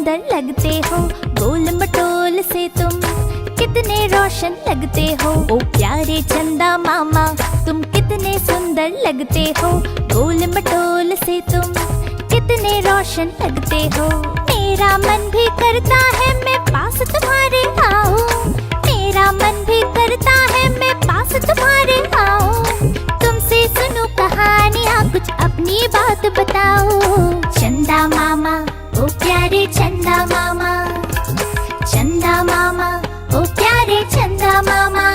सुंदर लगते हो, गोल मटोल से तुम कितने रोशन लगते हो। ओ प्यारे चंदा मामा तुम कितने सुंदर लगते हो, गोल मटोल से तुम कितने रोशन लगते हो। मेरा मन भी करता है मैं पास तुम्हारे आऊं, मेरा मन भी करता है मैं पास तुम्हारे आऊं। तुमसे सुनूं कहानियाँ कुछ अपनी बात बताओ। चंदा मामा ओ प्यारे चंदा मामा, चंदा मामा ओ प्यारे चंदा मामा,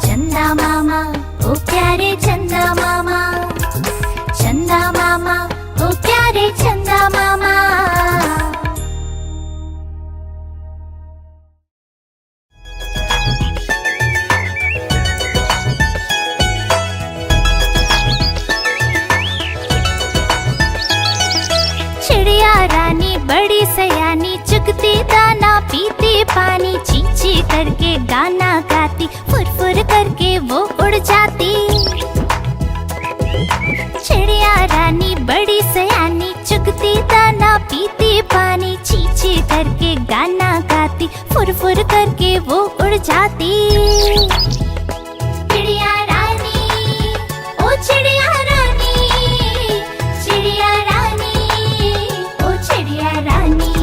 चंदा मामा ओ प्यारे चंदा मामा, चंदा मामा ओ प्यारे चंदा मामा। चिड़िया रानी बड़ी सयानी, चुगती दाना पीती पानी, ची ची करके गाना गाती, फुर फुर करके वो उड़ जाती। चिड़िया रानी बड़ी सयानी, चुगती दाना पीती पानी, ची ची करके गाना गाती, फुर फुर करके वो उड़ जाती। चिड़िया रानी ओ चिड़िया रानी, चिड़िया रानी ओ चिड़िया रानी।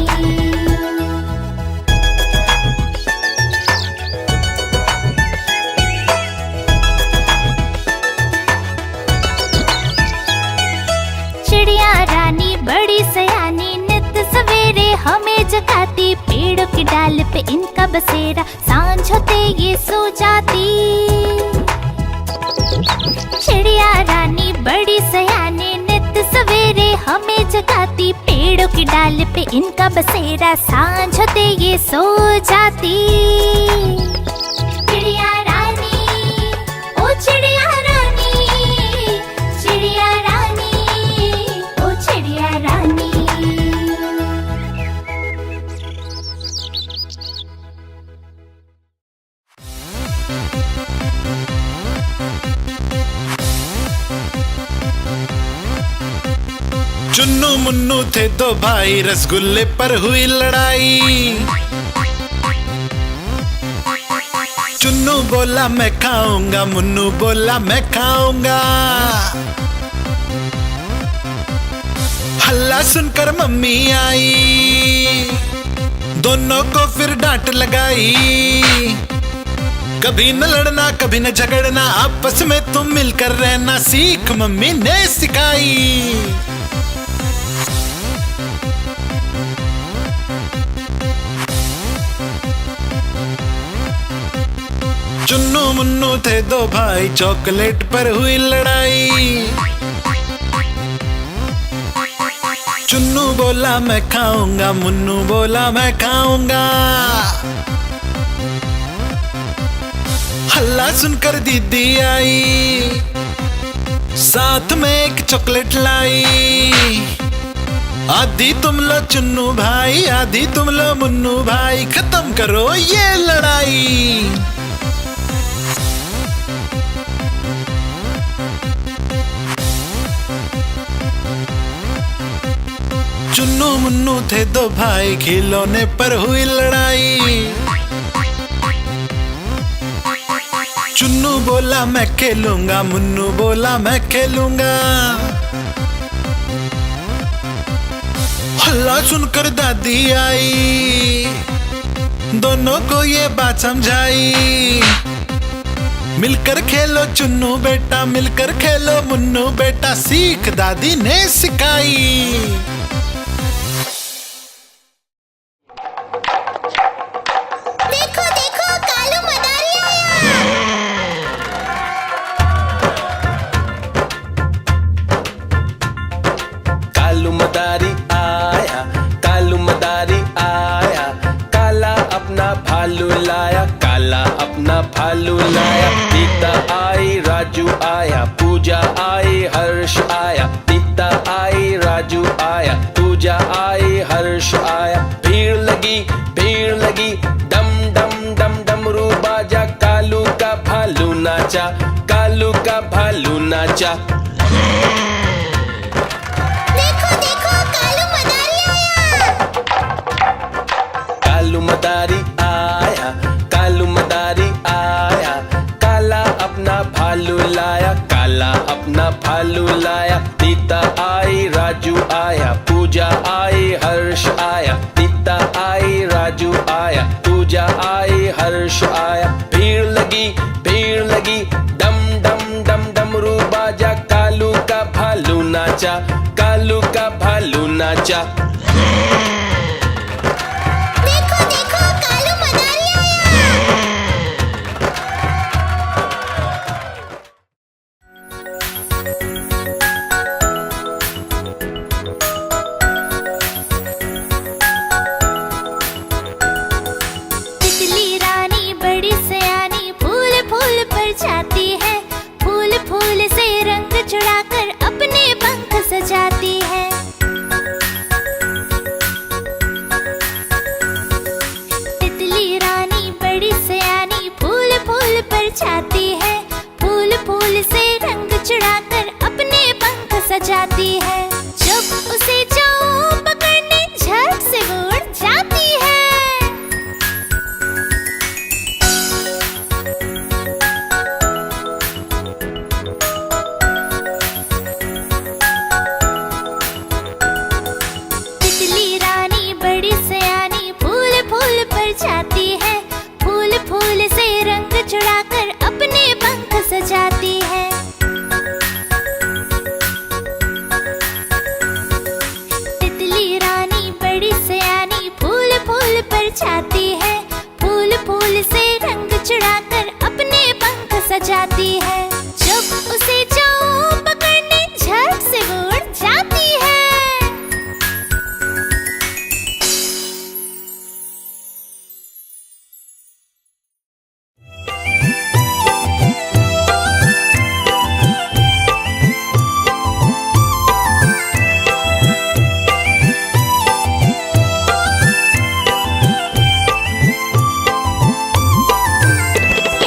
चिड़िया रानी बड़ी सयानी, नित सवेरे हमें जगाती, पेड़ों की डाल पे इनका बसेरा, सांझ होते ये सो जाती। चिड़िया रानी बड़ी सयानी, नित सवेरे हमें जगाती, पेड़ों की डाल पे इनका बसेरा, सांझ होते ये सो जाती। चिड़िया रानी ओ चिड़िया रानी, चिड़िया रानी ओ चिड़िया रानी। चुन्नू मुन्नू थे दो भाई, रसगुल्ले पर हुई लड़ाई। चुन्नू बोला मैं खाऊंगा, मुन्नू बोला मैं खाऊंगा। हल्ला सुनकर मम्मी आई, दोनों को फिर डांट लगाई। कभी न लड़ना कभी न झगड़ना, आपस में तुम मिलकर रहना, सीख मम्मी ने सिखाई। चुन्नू मुन्नू थे दो भाई, चॉकलेट पर हुई लड़ाई। चुन्नू बोला मैं खाऊंगा, मुन्नू बोला मैं खाऊंगा। हल्ला सुनकर दीदी आई, साथ में एक चॉकलेट लाई। आधी तुम लो चुन्नू भाई, आधी तुम लो मुन्नू भाई, खत्म करो ये लड़ाई। चुन्नू मुन्नू थे दो भाई, खिलौने पर हुई लड़ाई। चुन्नू बोला मैं खेलूंगा, मुन्नू बोला मैं खेलूंगा। हल्ला सुनकर दादी आई, दोनों को ये बात समझाई। मिलकर खेलो चुन्नू बेटा, मिलकर खेलो मुन्नू बेटा, सीख दादी ने सिखाई। भालू लाया, काला अपना भालू लाया। सीता आई, राजू आया, पूजा आई, हर्ष आया। सीता आई, राजू आया, पूजा आई, हर्ष आया। भीड़ लगी, डम डम डम डमरू बाजा। कालू का भालू नाचा, कालू का भालू नाचा। देखो देखो कालू मदारी आया। हर्ष आया। भीड़ लगी, डम डम डम डमरू बाजा, कालू का भालू नाचा, कालू का भालू नाचा। देखो देखो कालू मनाली आया। तितली रानी बड़ी सयानी फूल फूल पर जाती है, फूल फूल से रंग चढ़ाकर अपने पंख सजाती है। तितली रानी बड़ी सयानी फूल फूल पर जाती है, फूल फूल से रंग चढ़ाकर अपने पंख सजाती है। जब उसे जाओ पकड़ने झट से वो उड़ जाती है। तितली रानी बड़ी सयानी फूल फूल पर जाती है, फूल फूल से रंग चढ़ाकर अपने पंख सजाती है। तितली रानी बड़ी सयानी फूल फूल पर जाती है, फूल फूल से रंग चढ़ाकर अपने पंख सजाती है। जब उसे जाओ पकड़ने झट से वो उड़ जाती है।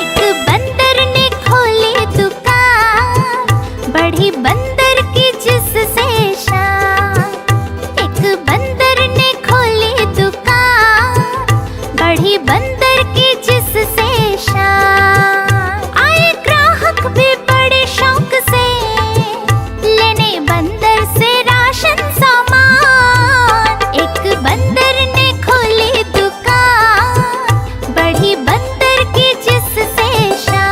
एक बंदर ने खोली दुकान, बढ़ी बंदर की जिससे शान। एक बंदर ने खोली दुकान, बढ़ी बंदर की जिससे शान। आए ग्राहक भी बड़े शौक से, लेने बंदर से राशन सामान। एक बंदर ने खोली दुकान, बढ़ी बंदर की जिससे शान।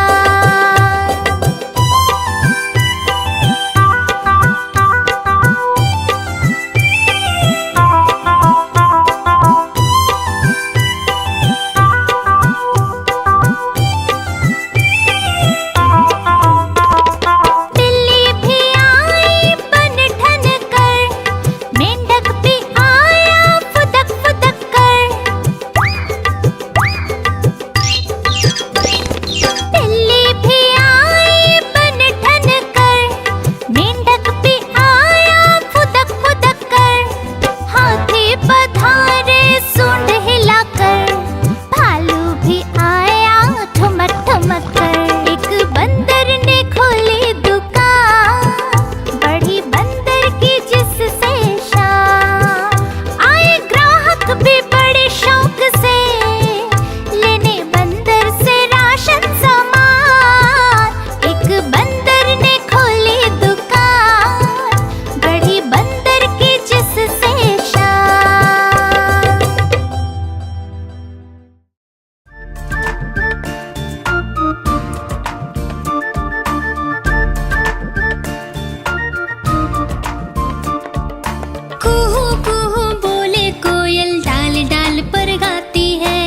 बिल्ली भी आई बन ठन कर, मेंढक भी आया फुदक फुदक कर। बिल्ली भी आई बन ठन कर, मेंढक भी आया फुदक फुदक कर। हाथी पधारे सूंड हिलाकर, भालू भी आया ठुमक ठुमक कर। एक बंदर ने खोली दुकान, बढ़ी बंदर की जिससे शान। आए ग्राहक भी बड़े शौक से, लेने बंदर से राशन सामान। एक बंदर ने खोली दुकान, बढ़ी बंदर की जिससे शान। कुहू कुहू बोले कोयल डाल डाल पर गाती है।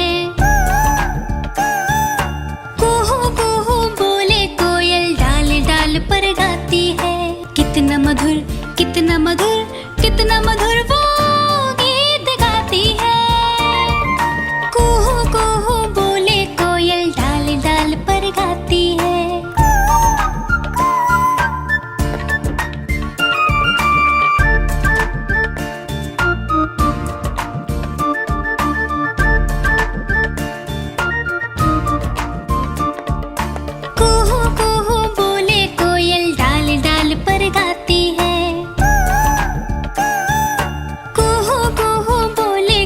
कुहू कुहू बोले कोयल डाल डाल पर गाती है। कितना मधुर कितना मधुर कितना मधुर वो गीत गाती है। कुहू कुहू बोले कोयल डाल डाल पर गाती है। कुहू कुहू बोले कोयल डाल डाल पर गाती है। कुहू कुहू बोले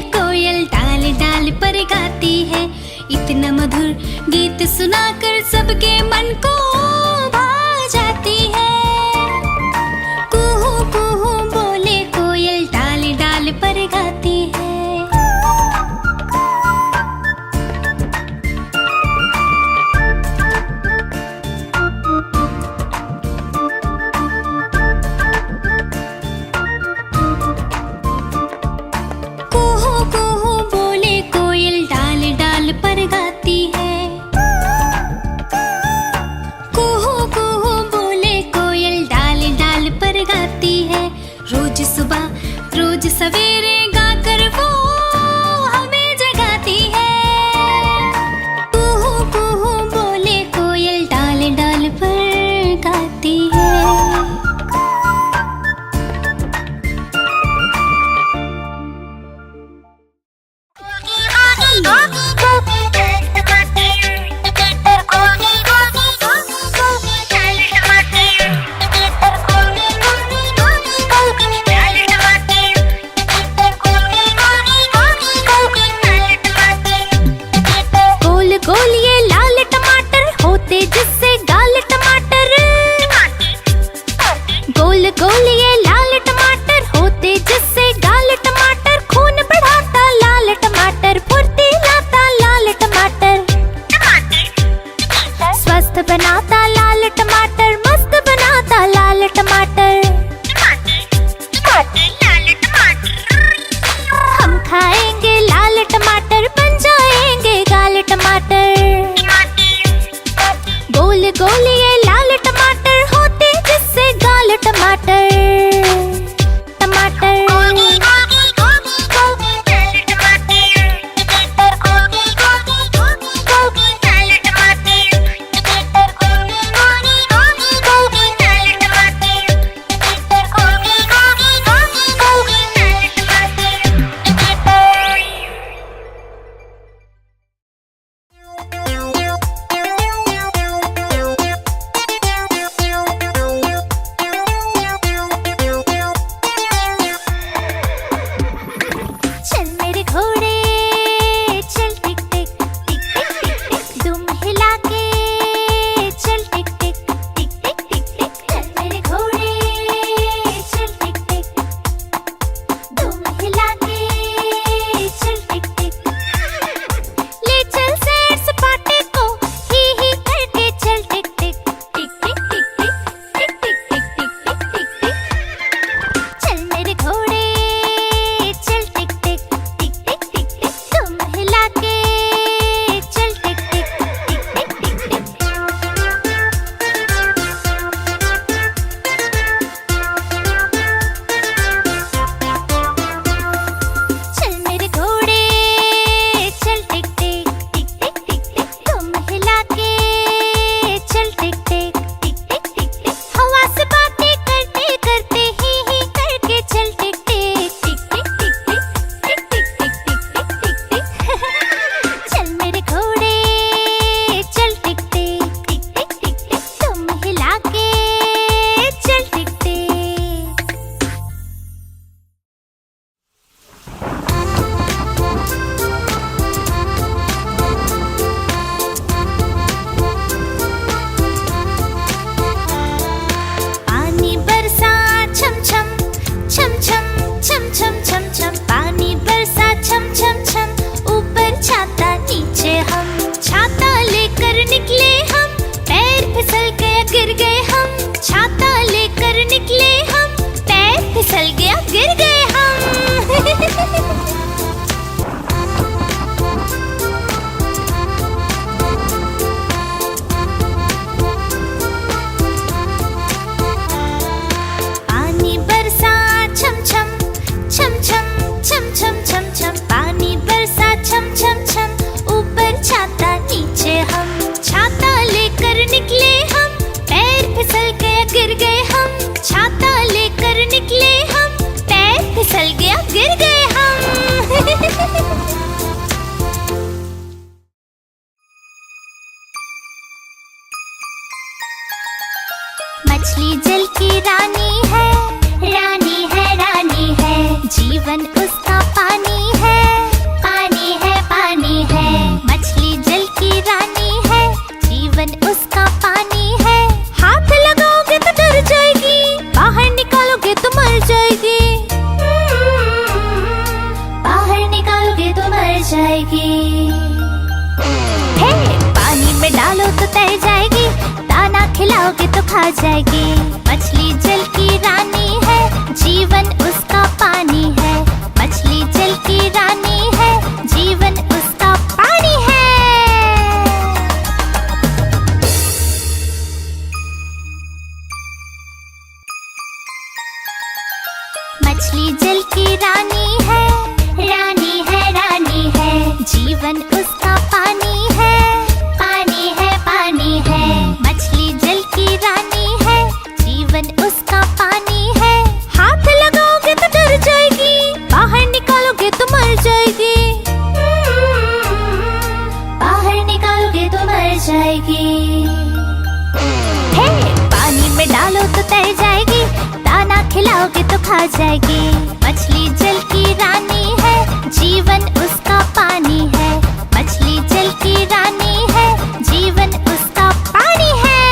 गोल ये लाल टमाटर होते जिससे गाल टमाटर, खून बढ़ाता लाल टमाटर, फुर्ती लाता लाल टमाटर, स्वस्थ बनाता लाल टमाटर, मस्त बनाता लाल टमाटर। हम खाएंगे लाल टमाटर, बन जाएंगे गाल टमाटर। गोल गोल ये लाल टमाटर होते जिससे गाल टमाटर, टमाटर। चल मेरे घोड़े चल टिक टिक टिक टिक टिक टिक, दुम हिला के चल टिक टिक टिक टिक टिक टिक। चल मेरे घोड़े चल टिक टिक, दुम हिला के चल टिक टिक। ले चल सैर सपाटे को ही करके चल टिक टिक टिक टिक टिक टिक टिक टिक टिक टिक टिक टिक। चल मेरे घोड़े चल टिक टिक टिक टिक टिक टिक, तुम हिला के चल टिक टिक टिक टिक टिक टिक। चल मेरे घोड़े चल टिक टिक टिक टिक टिक टिक, तुम हिला के चल टिक टिक टिक टिक टिक टिक। हवा से बातें करते करते ही करके चल टिक टिक टिक टिक टिक टिक टिक टिक टिक टिक टिक टिक टिक। चल मेरे घोड़े चल टिक टिक टिक टिक टिक टिक, तुम हिला के चल टिक टिक। पानी बरसा छम छम छम छम छम छम छम छम, पानी बरसा छम छम छम, ऊपर छाता नीचे हम, छाता लेकर निकले हम, पैर फिसल गया गिर गए हम, छाता लेकर निकले हम, पैर फिसल गया गिर गए हम। पानी बरसा छम छम छम छम छम छम छम छम, पानी बरसा छम छम छम, ऊपर छाता नीचे हम, छाता लेकर निकले हम, पैर फिसल गया गिर गए हम, छाता लेकर निकले हम, पैर फिसल गया गिर गए हम। मछली जल की रानी है, रानी है रानी है, जीवन उसका पानी है, पानी है पानी है। मछली जल की रानी है, जीवन उसका पानी है। हाथ लगाओगे तो डर जाएगी, बाहर निकालोगे तो मर जाएगी, बाहर निकालोगे तो मर जाएगी। हे पानी में डालो तो तैर जाएगी, दाना खिलाओगे तो खा जाएगी। मछली जल की रानी है, जीवन उसका पानी है, मछली जल की रानी है, जीवन उसका पानी है। मछली जल की रानी है, रानी है रानी है, जीवन उसका पानी है, पानी है पानी है। मछली जल की रानी है, जीवन उसका पानी है। हाथ लगाओगे तो डर जाएगी, बाहर निकालोगे तो मर जाएगी, बाहर निकालोगे तो मर जाएगी। हे पानी में डालो तो तैर जाएगी, दाना खिलाओगे तो खा जाएगी। मछली जल की रानी है, जीवन उसका पानी है, मछली जल की रानी है, जीवन उसका पानी है।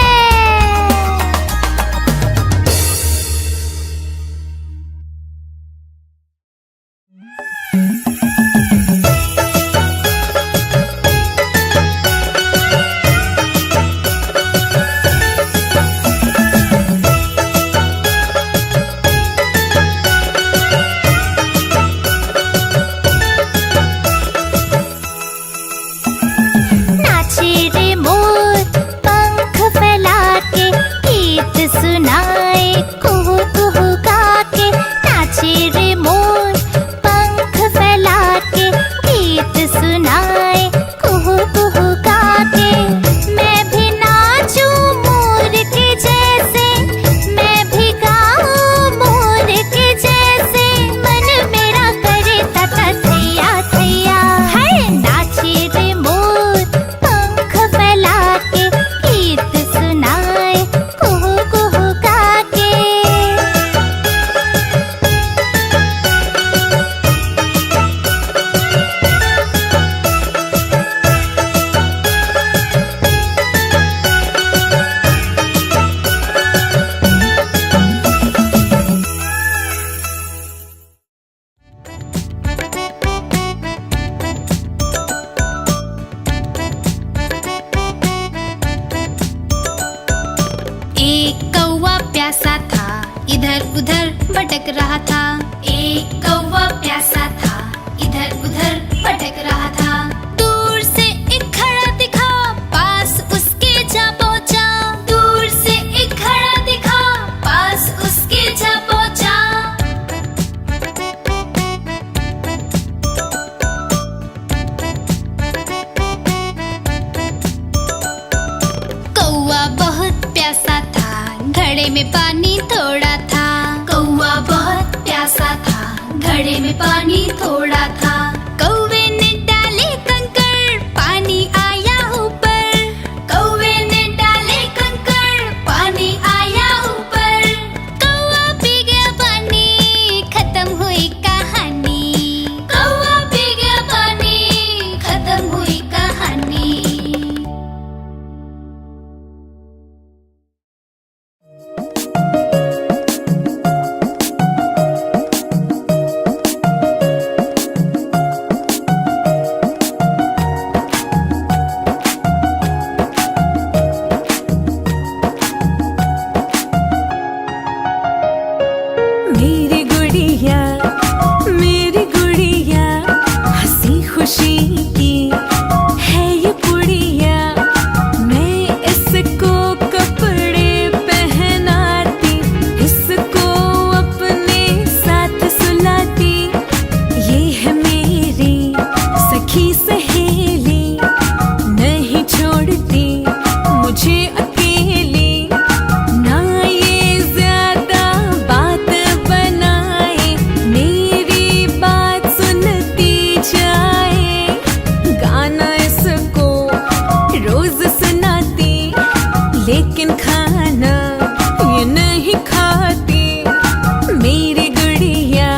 भटक रहा था। एक कौवा प्यासा था, इधर उधर भटक रहा था। दूर से एक घड़ा दिखा, पास उसके जा पहुंचा। दूर से एक घड़ा दिखा, पास उसके जा पहुंचा। कौवा बहुत प्यासा था, घड़े में पानी थोड़ा था। कौवा बहुत प्यासा था, घड़े में पानी थोड़ा था। कौवे ने डाले कंकड़, पानी आया ऊपर। कौवे ने डाले कंकड़, पानी आया ऊपर। कौवा पी गया पानी, खत्म हुई कहानी। कौवा पी गया पानी, खत्म हुई कहानी। मेरी गुड़िया हंसी खुशी की है ये पुड़िया। मैं इसको कपड़े पहनाती, इसको अपने साथ सुलाती। ये है मेरी सखी सहेली, नहीं छोड़ती मुझे अकेली। ना ये ज्यादा बात बनाए, मेरी बात सुनती जाए। गाना इसको रोज सुनाती, लेकिन खाना ये नहीं खाती। मेरी गुड़िया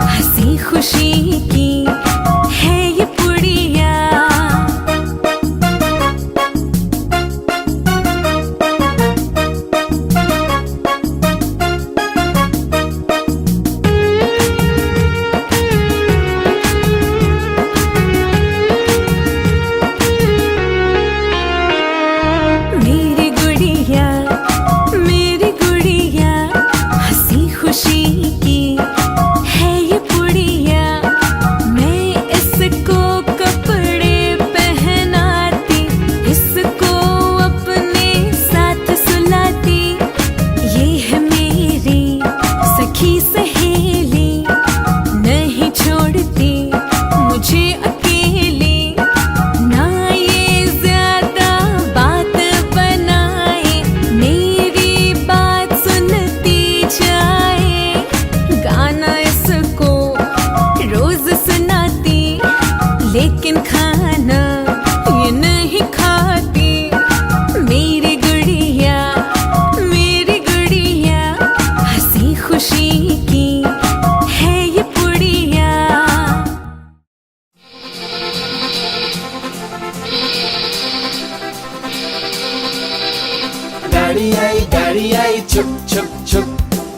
हंसी खुशी की है ये पुड़िया। मेरी गुड़िया हंसी खुशी की है ये पुड़िया। मैं इसको कपड़े पहनाती, इसको अपने साथ सुलाती। ये है मेरी सखी सहेली, नहीं छोड़ती मुझे अकेली। ना ये ज्यादा बात बनाए, मेरी बात सुनती जाए। गाना इसको रोज सुनाती, लेकिन खाना ये नहीं खाती। मेरी गुड़िया हंसी खुशी की है ये पुड़िया। गाड़ी आई छुप छुप छुप।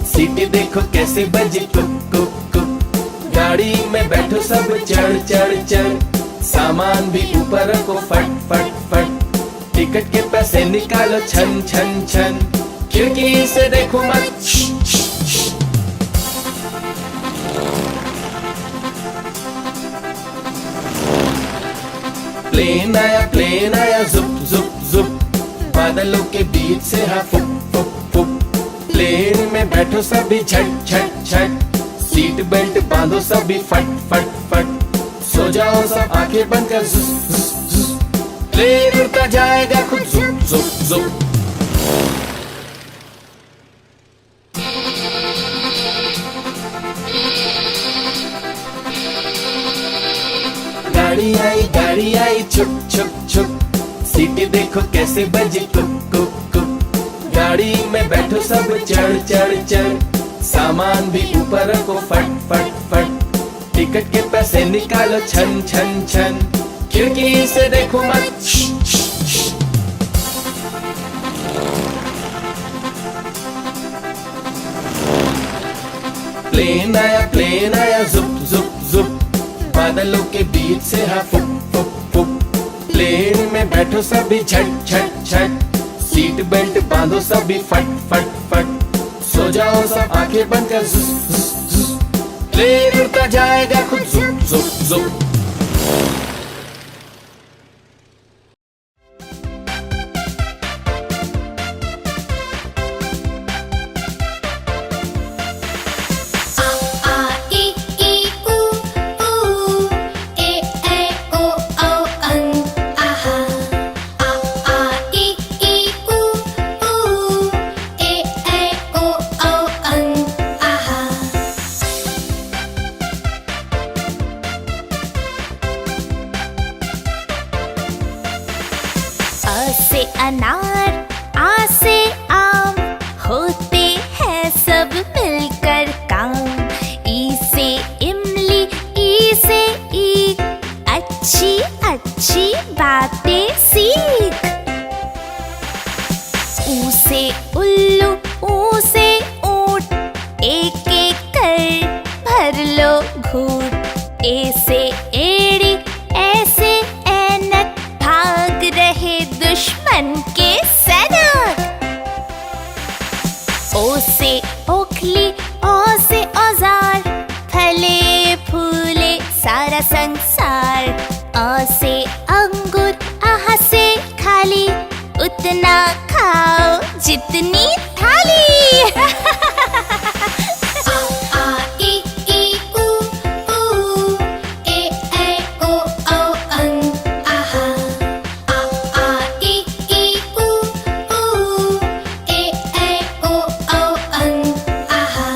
सीटी देखो कैसे बजी कुप कुप कुप। गाड़ी में बैठो सब चढ़ चढ़ चढ़। सामान भी ऊपर रखो फट फट फट। टिकट के पैसे निकालो छन छन छन। खिड़की से देखो मत श्श, श्श, श्श। प्लेन आया जुप जुप जुप। बादलों के बीच से हाँ फुप फुप फुप। प्लेन में बैठो सभी झट झट झट। सीट बेल्ट बांधो सभी फट फट फट। सो जाओ सब आंखें बंद कर जुस जुस जुस। प्लेन उड़ता जाएगा खुद जुप जुप जुप। गाड़ी आई छुप छुप छुप। सीटी देखो कैसे बजी कुप कुप कुप। गाड़ी में बैठो सब चढ़ चढ़ चढ़। सामान भी ऊपर रखो फट फट फट। टिकट के पैसे निकालो छन छन छन। खिड़की से देखो मत श्श, श्श, श्श। प्लेन आया जुप जुप जुप। बादलों के बीच से हाँ फुप फुप फुप। प्लेन में बैठो सभी झट झट झट। सीट बेल्ट बांधो सभी फट फट फट। जाओ सब आंखें बंद कर ज़ुज़, ज़ुज़, ज़ुज़। प्लेन उड़ता जाएगा खुद ज़ुम ज़ुम ज़ुम। आ ई उ ऊ ए ओ अं आहा आ ई उ ऊ ए ओ अं आहा अ से अनार आ से आम होते हैं सब मिलकर काम ई से इमली ई से ईख अच्छी अच्छी बातें सीख ऊ से उल्लू ऊ से ऊंट एक एक कर भर लो घूंट ए से एड़ी ऐसे ऐनक भाग रहे दुश्मन के सैनिक ओ से ओखली ओ से औजार फले फूले सारा संसार अ से अंगूर आह से खाली उतना खाओ जितनी थाली आ ई उ ऊ ए ओ अं आहा आ ई उ ऊ ए ओ अं आहा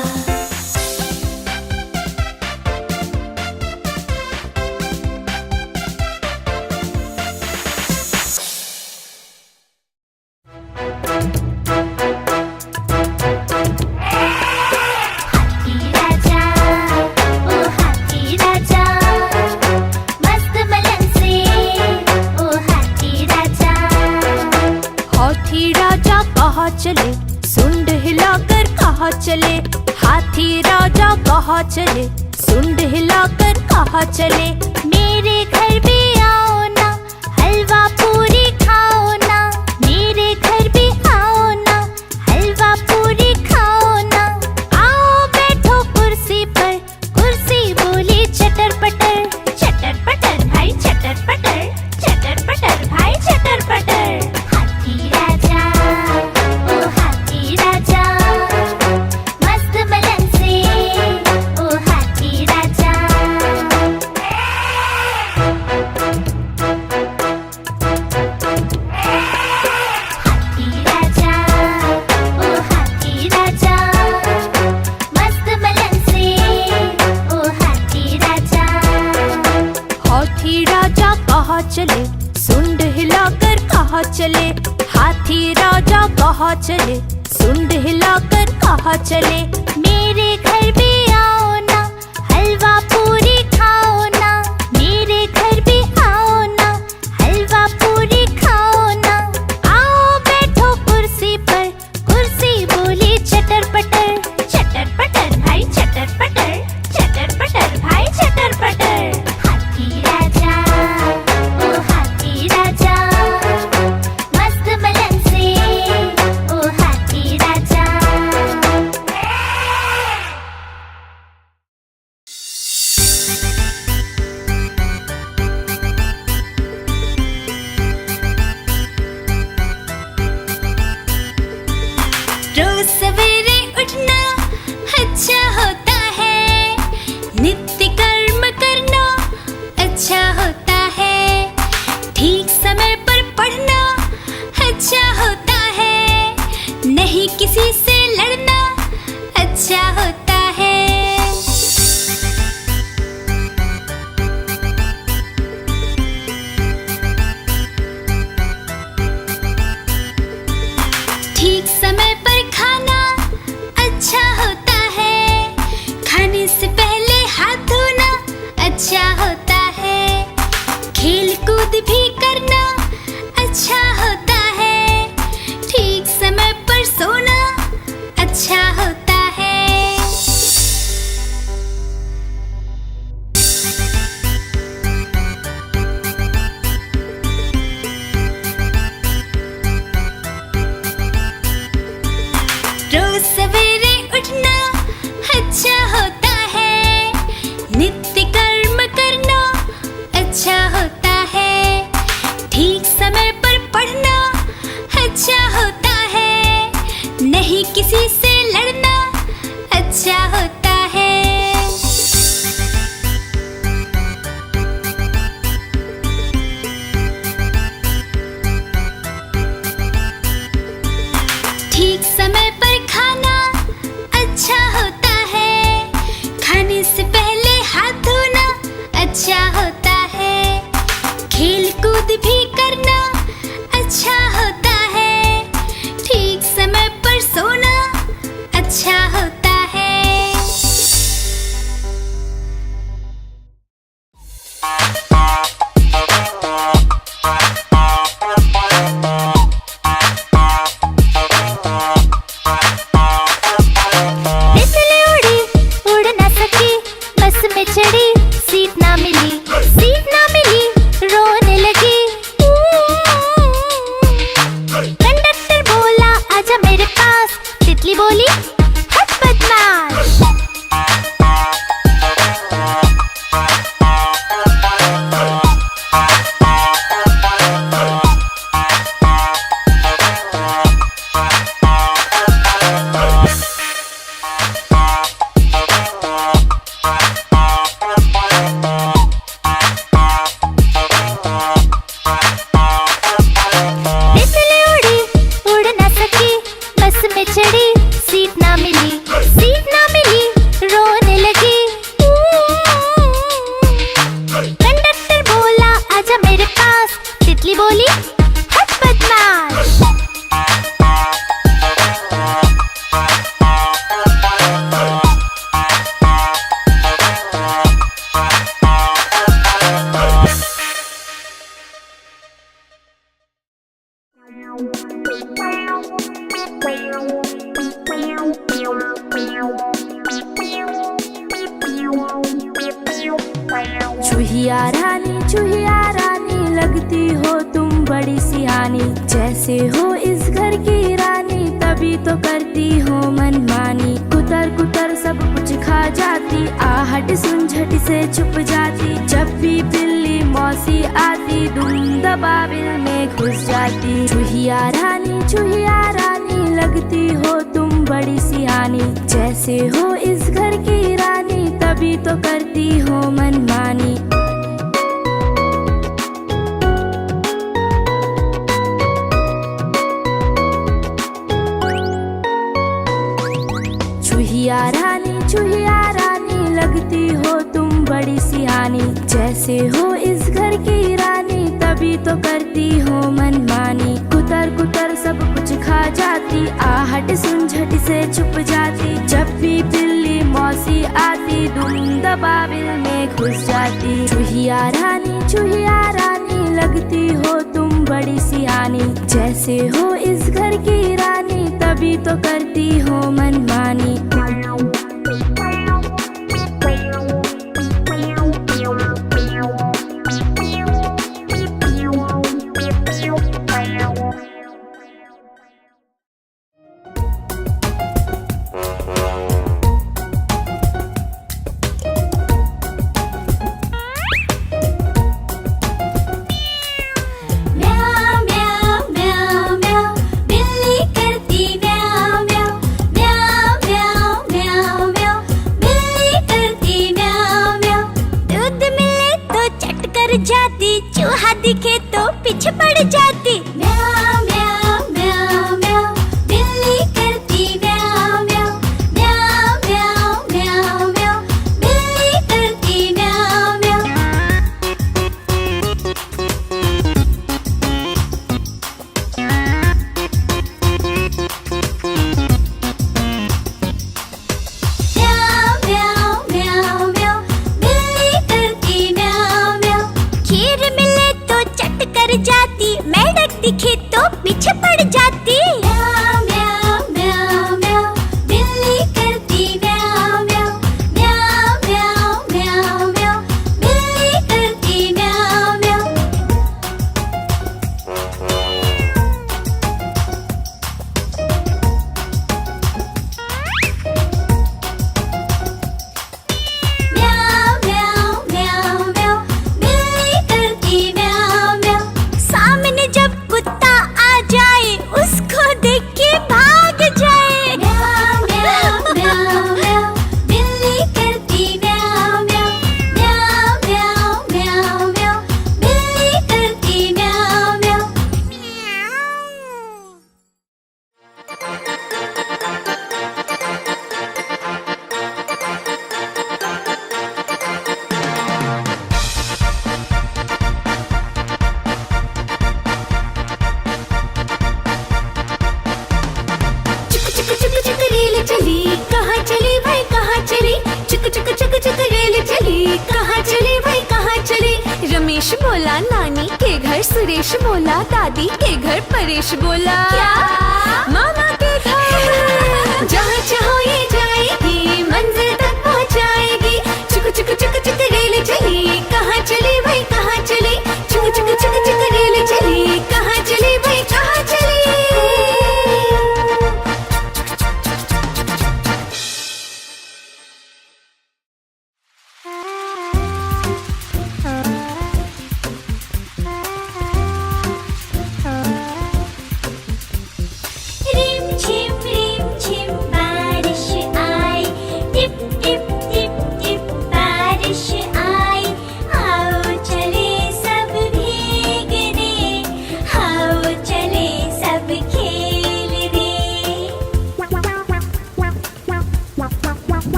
हाथी राजा ओ हाथी राजा मस्त मलन से ओ हाथी राजा हाथी राजा कहाँ चले सुंड हिलाकर कहाँ चले हाथी राजा कहाँ चले सुंड हिलाकर कहाँ चले मेरे घर भी आओ ना हलवा पूरी खाओ ना मेरे घर भी आओ ना हलवा पूरी खाओ ना आओ बैठो कुर्सी पर कुर्सी बोली चटर पटर भाई चटर पटर भाई चटर पटर हाथी राजा ओ हाथी राजा मस्त मलन से ओ हाथी राजा हाथी राजा ओ हाथी राजा मस्त मलन से ओ हाथी राजा हाथी राजा कहाँ चले सुंड हिलाकर कहाँ चले हाथी राजा कहाँ चले सुंड हिलाकर कहाँ चले मेरे घर भी आओ ना हलवा पूरी खाओ ना मेरे घर भी आओ ना हलवा पूरी खाओ ना आओ बैठो कुर्सी पर कुर्सी बोली चटर पटर भाई चटर पटर भाई चटर पटर हाथी राजा ओ हाथी राजा मस्त मलन से ओ हाथी राजा चूहिया रानी लगती हो तुम बड़ी सियानी, जैसे हो इस घर की रानी तभी तो करती हो मनमानी। कुतर कुतर सब कुछ खा जाती, आहट सुन झट से छुप जाती। जब भी बिल्ली मौसी आती धुंध बाबिल में घुस जाती। चूहिया रानी लगती हो तुम बड़ी सियानी, जैसे हो इस घर की रानी तभी तो करती हो मनमानी। चूहिया रानी लगती हो तुम बड़ी सियानी, जैसे हो इस घर की रानी तभी तो करती हो मनमानी। कुतर कुतर सब कुछ खा जाती, आहट सुन झट से छुप जाती। जब भी बिल्ली मौसी आती धुंध बाबिल में घुस जाती। चूहिया रानी लगती हो तुम बड़ी सियानी, जैसे हो इस घर की रानी तभी तो करती हो मनमानी। चूहा दिखे तो पीछे पड़ जाती। म्याऊ म्याऊ म्याऊ म्याऊ बिल्ली करती म्याऊ म्याऊ म्याऊ म्याऊ म्याऊ म्याऊ बिल्ली करती म्याऊ म्याऊ। म्याऊ म्याऊ म्याऊ म्याऊ बिल्ली करती म्याऊ म्याऊ। खीर मिले तो चट कर जाती, मेढक दिखे तो पीछे पड़ जाती। म्याऊ म्याऊ म्याऊ म्याऊ बिल्ली करती म्याऊ म्याऊ म्याऊ म्याऊ म्याऊ म्याऊ बिल्ली करती म्याऊ म्याऊ। म्याऊ म्याऊ म्याऊ म्याऊ बिल्ली करती म्याऊ म्याऊ। सामने जब कुत्ता आ जाए उसको देख के भाग जाए। म्याऊ म्याऊ म्याऊ म्याऊ बिल्ली करती म्याऊ म्याऊ म्याऊ म्याऊ म्याऊ म्याऊ बिल्ली करती म्याऊ म्याऊ। चुक रेल चली कहाँ चली भाई कहाँ चली। चुक रेल चली कहाँ चली भाई कहाँ चली। रमेश बोला नानी के घर, सुरेश बोला दादी के घर, परेश बोला क्या मामा के घर। जहाँ चाहो ये जाएगी मंजिल तक पहुँचाएगी। चुक रेल चली कहाँ चली भाई कहाँ चली। चुक रेल चली कहाँ चली भाई कहाँ चली। रिम झिम बारिश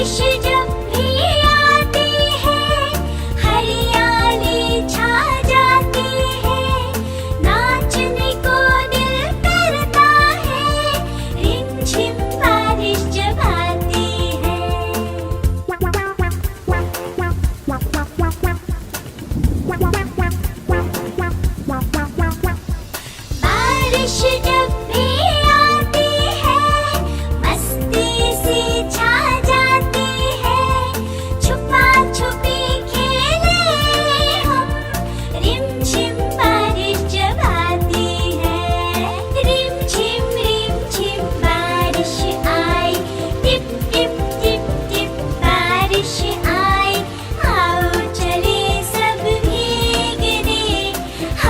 बारिश जब भी आती है हरियाली छा जाती है नाचने को दिल करता है रिमझिम बारिश जब आती है बारिश जब भी आती है मस्ती सी छा जाती है छुपा छुपी खेले हम रिमझिम बारिश जब आती है रिमझिम रिमझिम बारिश आई टिप टिप टिप टिप बारिश आई आओ चले सब भीगने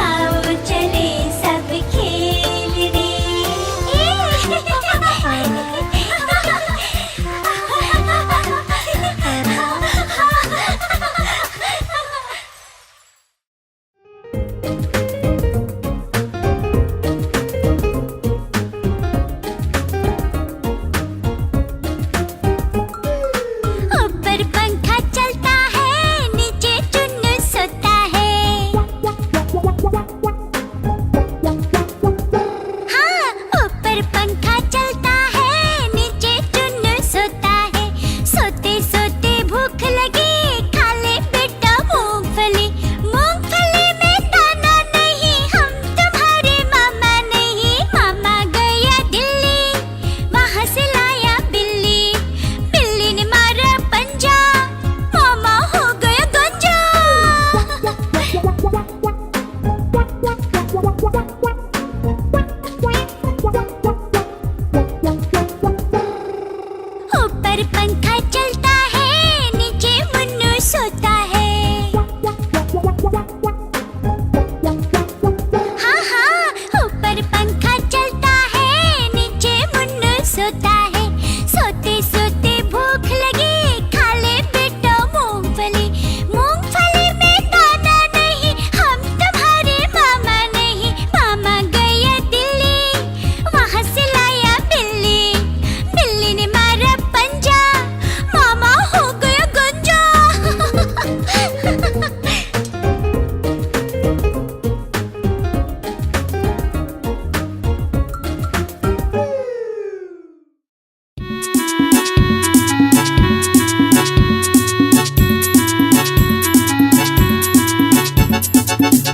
आओ चले सब खेलने ऊपर पंखा चलता है नीचे चुन्नू सोता है हाँ ऊपर पंखा चलता है नीचे चुन्नू सोता है सोते सोते भूख लगी खा ले बेटा मूंगफली मूंगफली में दाना नहीं हम तुम्हारे मामा नहीं मामा गया दिल्ली वहाँ से लाया बिल्ली बिल्ली ने मारा पंजा मामा हो गया गंजा ऊपर पंखा चलता है नीचे मुन्नू सोता है हाँ हाँ ऊपर पंखा चलता है नीचे मुन्नू सोता है सोते सोते भूख लगी खा ले बेटा मूंगफली मूंगफली में दाना नहीं हम तुम्हारे मामा नहीं मामा गया दिल्ली वहाँ से लाया बिल्ली बिल्ली ने मारा पंजा मामा हो गया गंजा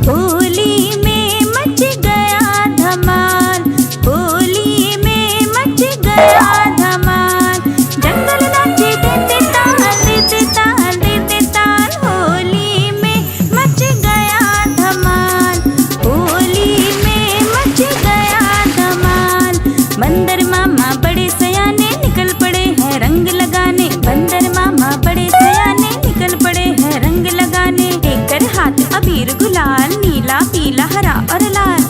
होली में मच गया धमाल होली में मच गया धमाल जंगल नाचे देते ताल देते ताल देते ताल होली में मच गया धमाल होली में मच गया धमाल बंदर मामा बड़े सयाने निकल पड़े हैं रंग लगाने बंदर मामा बड़े सयाने निकल पड़े हैं रंग लगाने लेकर हाथ अबीर गुलाल नीला पीला हरा और लाल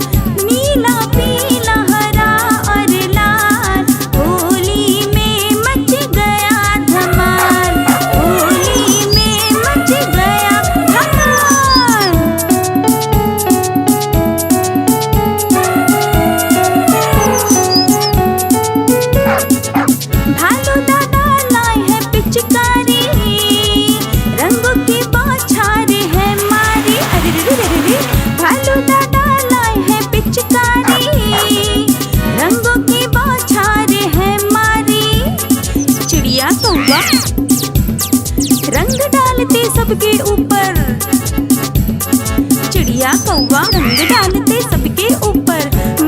नीला पीला हरा और लाल होली में मच गया धमाल होली में मच गया धमाल भालू दादा लाए हैं पिचकारी रंगों की बौछार है मारी अरे रे रे रे रे भालू दादा लाए हैं पिचकारी रंगों की बौछार है मारी चिड़िया कौवा रंग डालते सबके ऊपर चिड़िया कौवा रंग डालते सबके ऊपर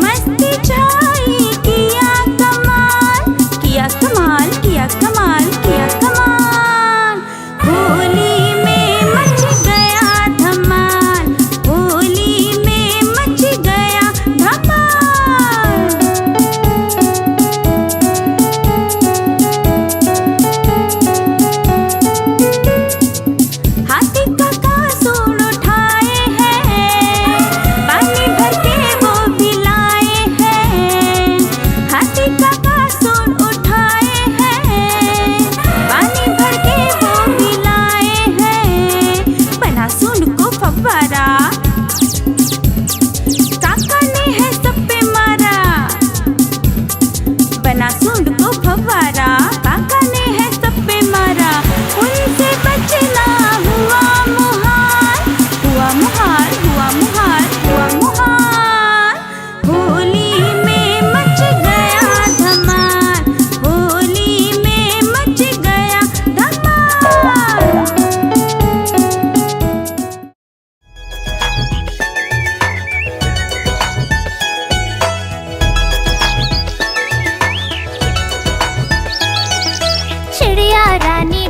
मस्ती छाई किया कमाल किया कमाल किया कमाल किया कमाल होली में मच गया धमाल होली में मच गया धमाल हाथी का कासूर उठाए हैं पानी भर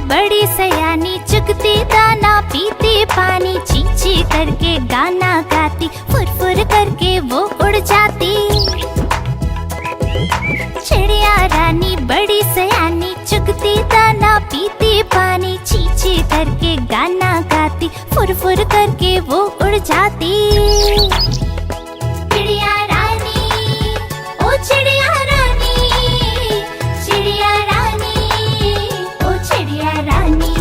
बड़ी सयानी, चुगती दाना पीती पानी, ची ची करके गाना गाती, फुर फुर करके वो उड़ जाती। चिड़िया रानी बड़ी सयानी, चुगती दाना पीती पानी, ची ची करके गाना गाती, फुर फुर करके वो उड़ जाती। चिड़िया रानी, ओ चिड़िया रानी, चिड़िया रानी, ओ चिड़िया रानी।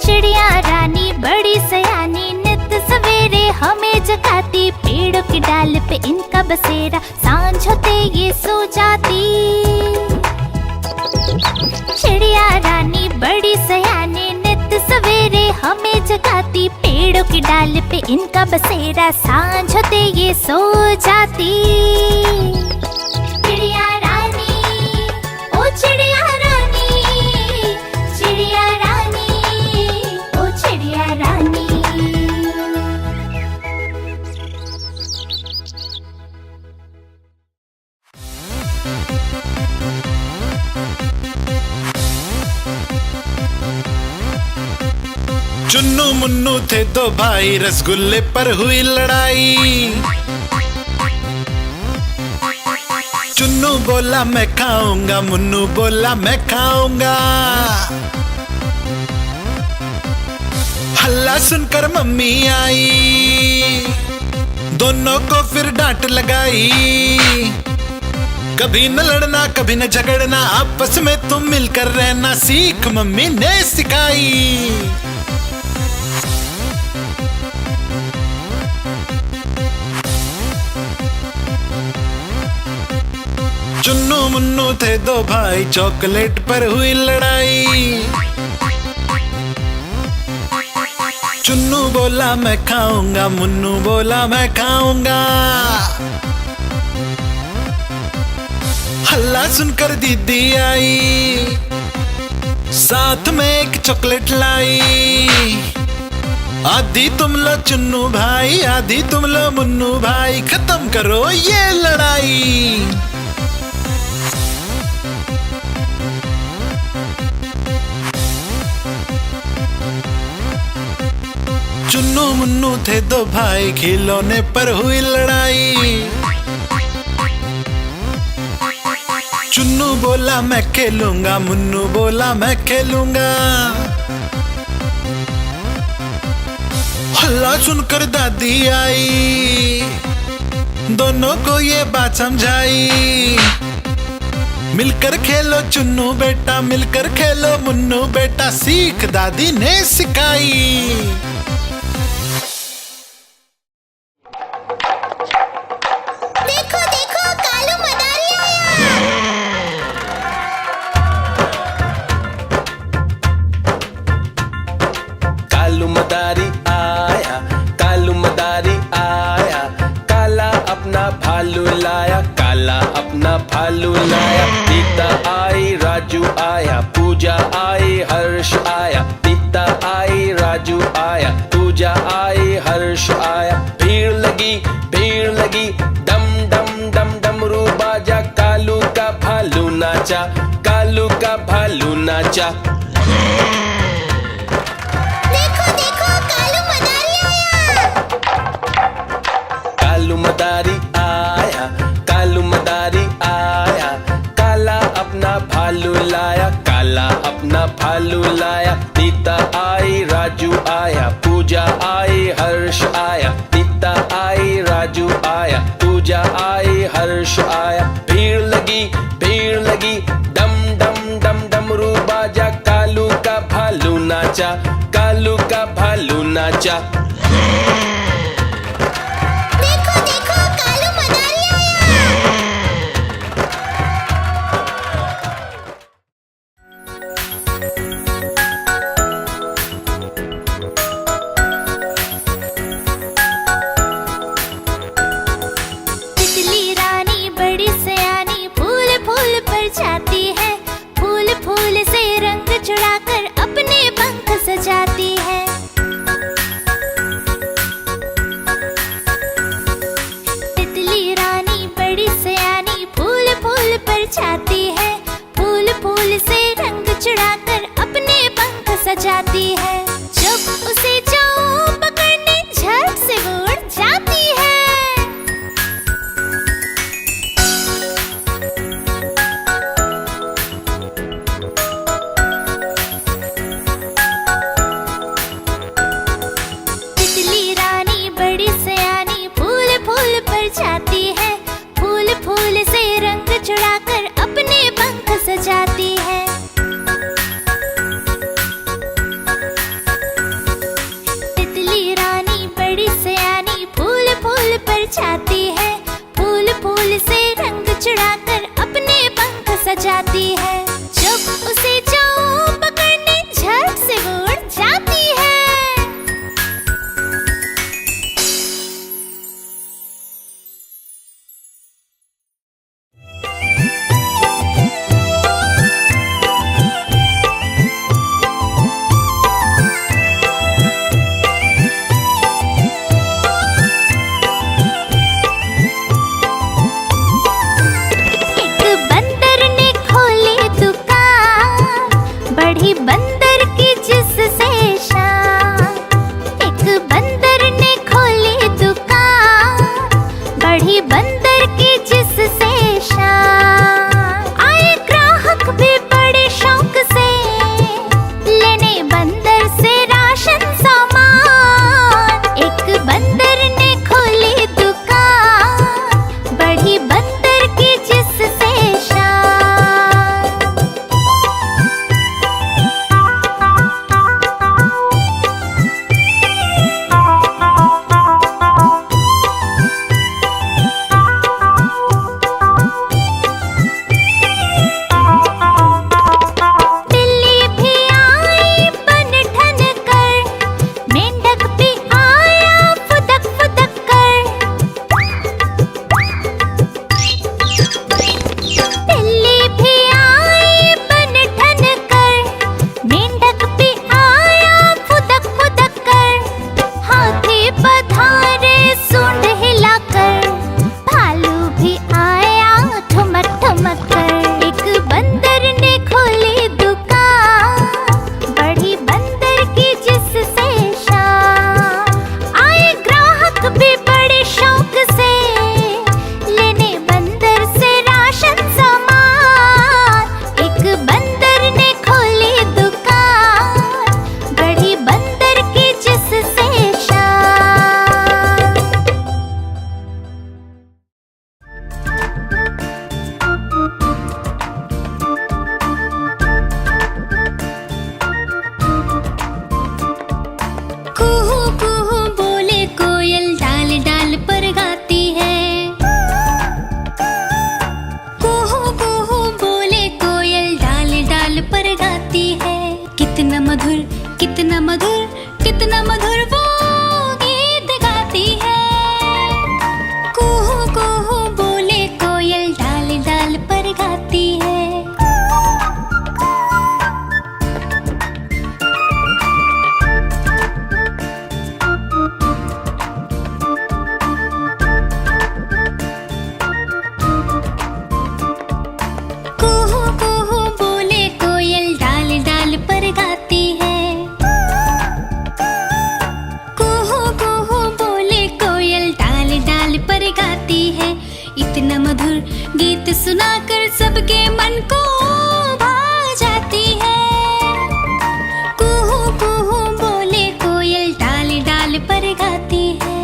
चिड़िया रानी बड़ी सयानी, नित सवेरे हमें जगाती, पेड़ों की डाल पे इनका बसेरा, सांझ होते ये सो जाती। चिड़िया रानी बड़ी सयानी, नित सवेरे हमें जगाती, पेड़ों की डाल पे इनका बसेरा, सांझ होते ये सो जाती। चिड़िया रानी, ओ चिड़िया रानी, चिड़िया रानी, ओ चिड़िया रानी। चुन्नू मुन्नू थे दो भाई, रसगुल्ले पर हुई लड़ाई। चुन्नू बोला मैं खाऊंगा, मुन्नू बोला मैं खाऊंगा। हल्ला सुनकर मम्मी आई, दोनों को फिर डांट लगाई। कभी न लड़ना कभी न झगड़ना, आपस में तुम मिलकर रहना, सीख मम्मी ने सिखाई। चुन्नू मुन्नू थे दो भाई, चॉकलेट पर हुई लड़ाई। चुन्नू बोला मैं खाऊंगा, मुन्नू बोला मैं खाऊंगा। हल्ला सुनकर दीदी आई, साथ में एक चॉकलेट लाई। आधी तुम लो चुन्नू भाई, आधी तुम लो मुन्नू भाई, खत्म करो ये लड़ाई। चुन्नू मुन्नू थे दो भाई, खिलौने पर हुई लड़ाई। चुन्नू बोला मैं खेलूंगा, मुन्नू बोला मैं खेलूंगा। हल्ला सुनकर दादी आई, दोनों को ये बात समझाई। मिलकर खेलो चुन्नू बेटा, मिलकर खेलो मुन्नू बेटा, सीख दादी ने सिखाई। देखो देखो कालू मदारी आया। कालू मदारी आया, कालू मदारी आया, काला अपना भालू लाया, काला अपना भालू लाया। सीता आई, राजू आया, पूजा आई, हर्ष आया। सीता आई, राजू आया, पूजा आई, हर्ष आया। भीड़ लगी, डम डम डम डमरू बाजा, कालू का भालू नाचा, कालू का भालू नाचा। देखो देखो कालू मदारी आया। कालू मदारी आया, कालू मदारी आया, काला अपना भालू लाया, काला अपना भालू लाया। सीता आई, राजू आया, पूजा आई, हर्ष आया। सीता आई, राजू आया, पूजा आई, हर्ष आया। भीड़ लगी, डम डम डम डमरू बाजा, कालू का भालू नाचा, कालू का भालू नाचा। देखो देखो कालू मदारी आया। तितली रानी बड़ी सयानी, फूल फूल पर जाती है, फूल फूल से रंग चुराकर अपने पंख सजाती है। मधुर गीत सुनाकर सबके मन को भा जाती है। कुहू कुहू बोले कोयल, डाल डाल पर गाती है।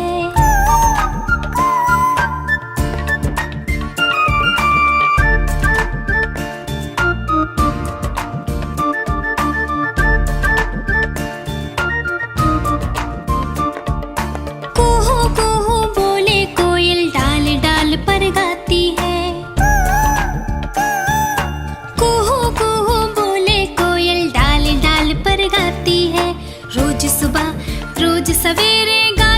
कुहू कुहू बोले कोयल, डाल डाल पर गाती है। कुहू कुहू बोले कोयल, डाल डाल पर गाती है। रोज सुबह रोज सवेरे गा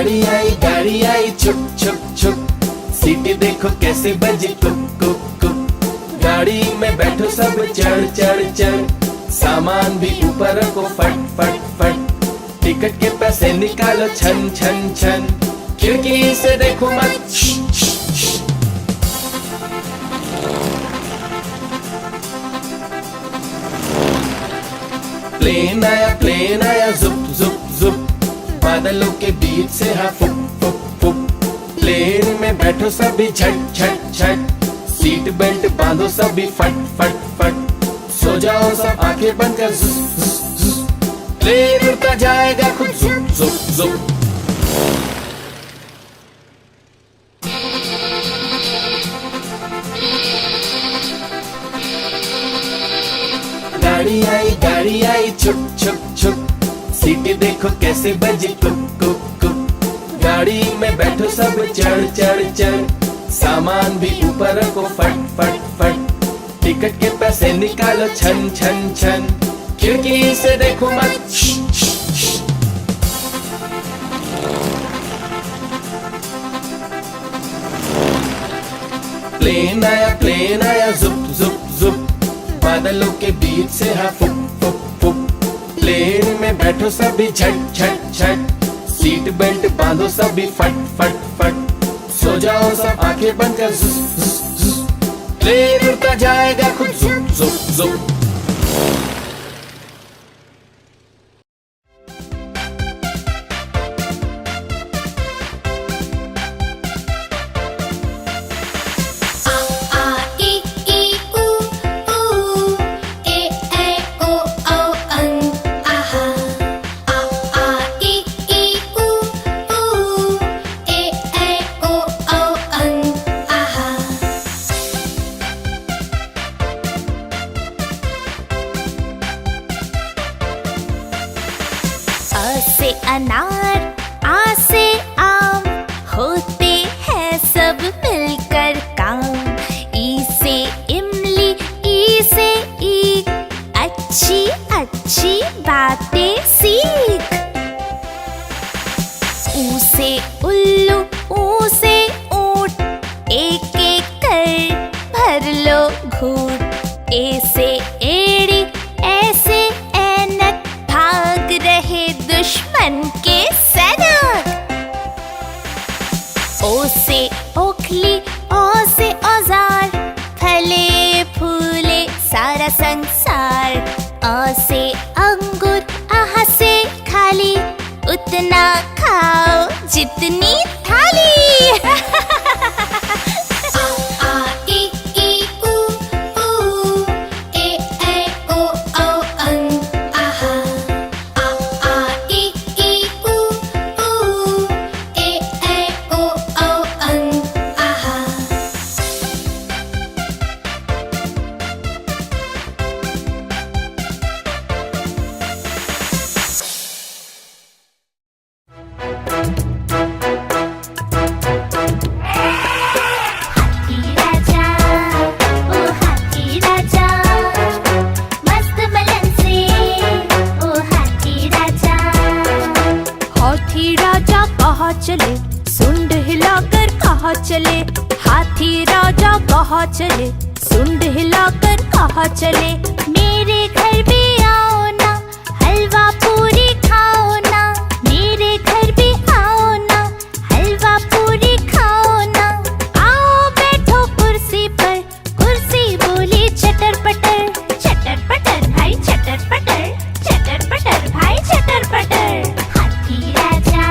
गाड़ी आई छुप छुप छुप, सीटी देखो कैसे बजी कुक कुक कुक। गाड़ी में बैठो सब चढ़ चढ़ चढ़, सामान भी ऊपर रखो फट फट फट। टिकट के पैसे निकालो छन छन छन, खिड़की से देखो मत श्श, श्श, श्श। प्लेन आया जुप जुप जुप, बादलों के बीच से हाँ फुक फुक फुक। प्लेन में बैठो सभी झट झट झट, सीट बेल्ट बांधो सभी फट फट फट। सो जाओ सब आंखें बंद कर जुस जुस जुस, प्लेन उड़ता जाएगा खुद जुप जुप जुप। गाड़ी आई छुप छुप छुप, सीटी देखो कैसे बजी कुक कुक कुक। गाड़ी में बैठो सब चढ़ चढ़ चढ़, सामान भी ऊपर रखो फट फट फट। टिकट के पैसे निकालो छन छन छन, खिड़की से देखो मत श्श, श्श, श्श। प्लेन आया जुप जुप जुप, बादलों के बीच से हाँ फुक फुक फुक। प्लेन में बैठो सभी झट झट झट, सीट बेल्ट बांधो सभी फट फट फट। सो जाओ सब आंखें बंद कर जुस जुस जुस, प्लेन उड़ता जाएगा खुद जुप जुप जुप। से अनार, आ से आम, होते हैं सब मिलकर काम। ई से इमली, ई से ईख, अच्छी अच्छी बातें सीख। ऊ से उल्लू, ऊ से ऊंट, एक एक कर भर लो घूंट। ए से एड़ी, ऐसे ऐनक, भाग रहे दुश्मन के सैनिक। ओ से ओखली, ओ से औजार, फले फूले सारा संसार। आ से अंगूर, आह से खाली, उतना खाओ जितनी थाली। चले, सुंड हिलाकर कहाँ चले। हाथी राजा कहाँ चले, सुंड हिलाकर कहाँ चले। मेरे घर भी आओ ना, हलवा पूरी खाओ ना। मेरे घर भी आओ ना, हलवा पूरी खाओ ना। आओ बैठो कुर्सी पर, कुर्सी बोली चटर पटर। चटर पटर भाई चटर पटर, चटर पटर भाई चटर पटर। हाथी राजा,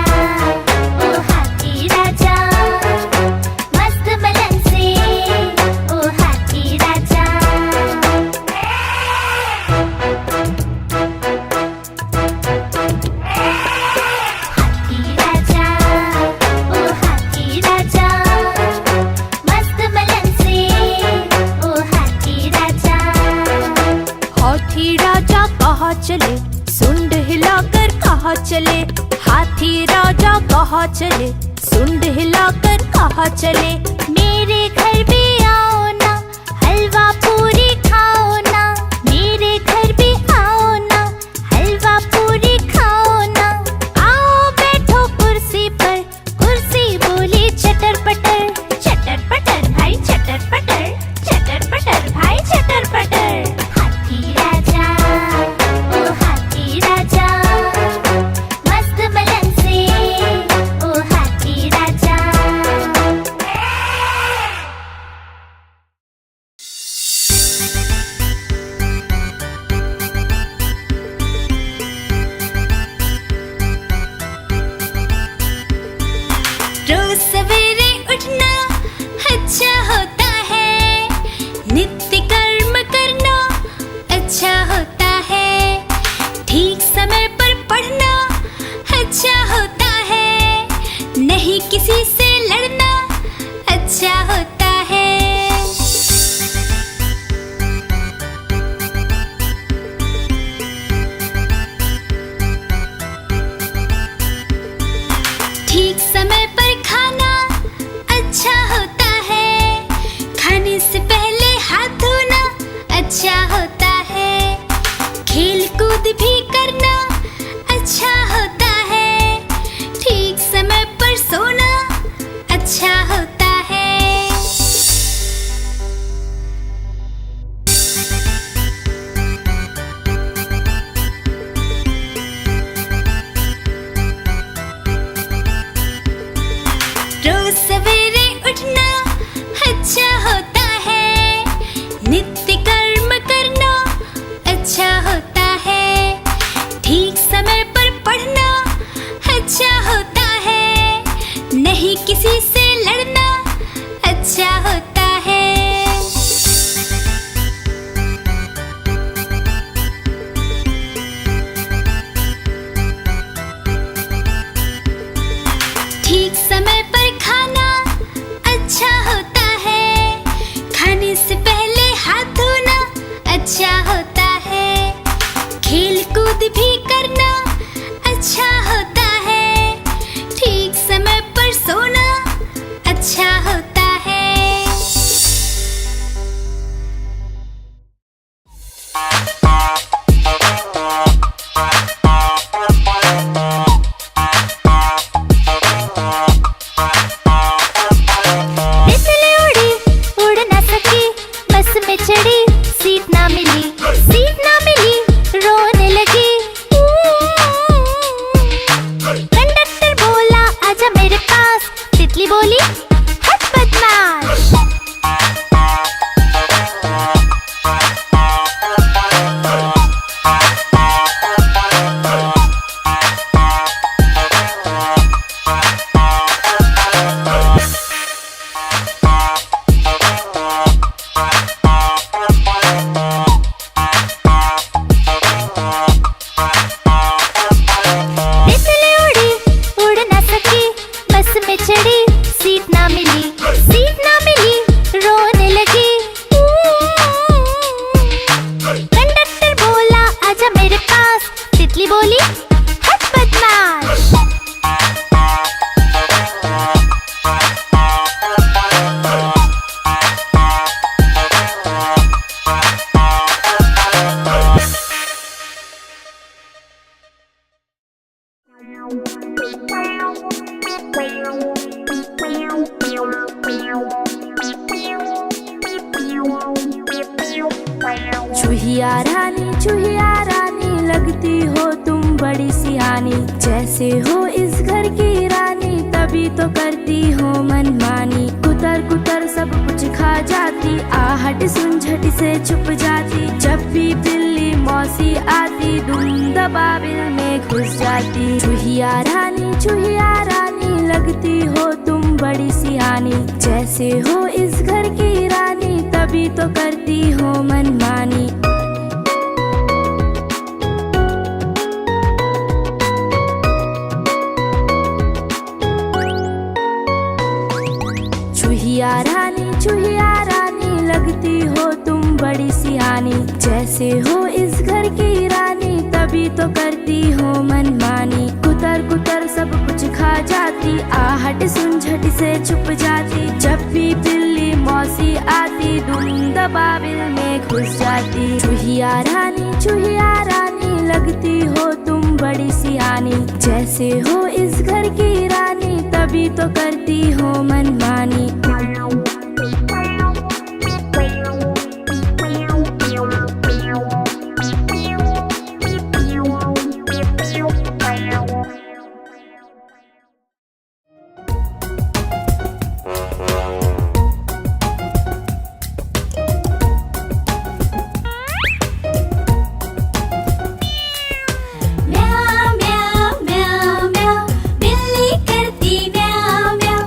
चले, सुंड हिलाकर कहाँ चले। हाथी राजा कहाँ चले, सुंड हिलाकर कहाँ चले। मेरे घर भी आओ ना, हलवा पूरी खाओ ना। मेरे घर भी आओ ना, हलवा पूरी खाओ ना। आओ बैठो कुर्सी पर, किसी से लड़ना अच्छा होता है। ठीक समय पर खाना अच्छा होता है। खाने से पहले हाथ धोना अच्छा होता है। खेल कूद भी करना अच्छा होता है। ठीक समय पर सोना अच्छा होता है। रोज सवेरे उठना अच्छा होता है। नित्य कर्म करना अच्छा होता है। ठीक समय पर पढ़ना अच्छा होता है। नहीं किसी से लड़ना अच्छा होता है। ठीक समय पर खाना अच्छा होता है। खाने से पहले हाथ धोना अच्छा होता है। खेल कूद भी करना अच्छा होता है। ठीक समय पर सोना अच्छा होता है। तितली उड़ी उड़ ना सकी, बस में चढ़ी सीट ना मिली, सीट ना मिली रोने लगी। कंडक्टर बोला आजा मेरे पास, तितली बोली हट बदमाश। तितली उड़ी उड़ ना सकी, बस में चढ़ी सीट ना मिली, सीट ना मिली रोने लगी। कंडक्टर बोला आजा मेरे पास, तितली बोली हट बदमाश। चूहिया रानी लगती हो तुम बड़ी सियानी। जैसे हो इस घर की रानी, तभी तो करती हो मनमानी। कुतर कुतर सब कुछ खा जाती, आहट सुन झट से छुप जाती। जब भी बिल्ली मौसी आती, दुम दबाबिल में घुस जाती। चूहिया रानी लगती हो तुम बड़ी सियानी। जैसे हो इस घर की रानी, तभी तो करती हो मनमानी। चूहिया रानी लगती हो तुम बड़ी सियानी। जैसे हो इस घर की रानी, तभी तो करती हो मनमानी। कुतर कुतर सब कुछ खा जाती, आहट सुन झट से छुप जाती। जब भी बिल्ली मौसी आती, दुम दबाबिल में घुस जाती। चूहिया रानी लगती हो तुम बड़ी सियानी। जैसे हो इस घर की रानी, तभी तो करती हो मनमानी। म्याऊ म्याऊ म्याऊ म्याऊ, बिल्ली करती म्याऊ म्याऊ।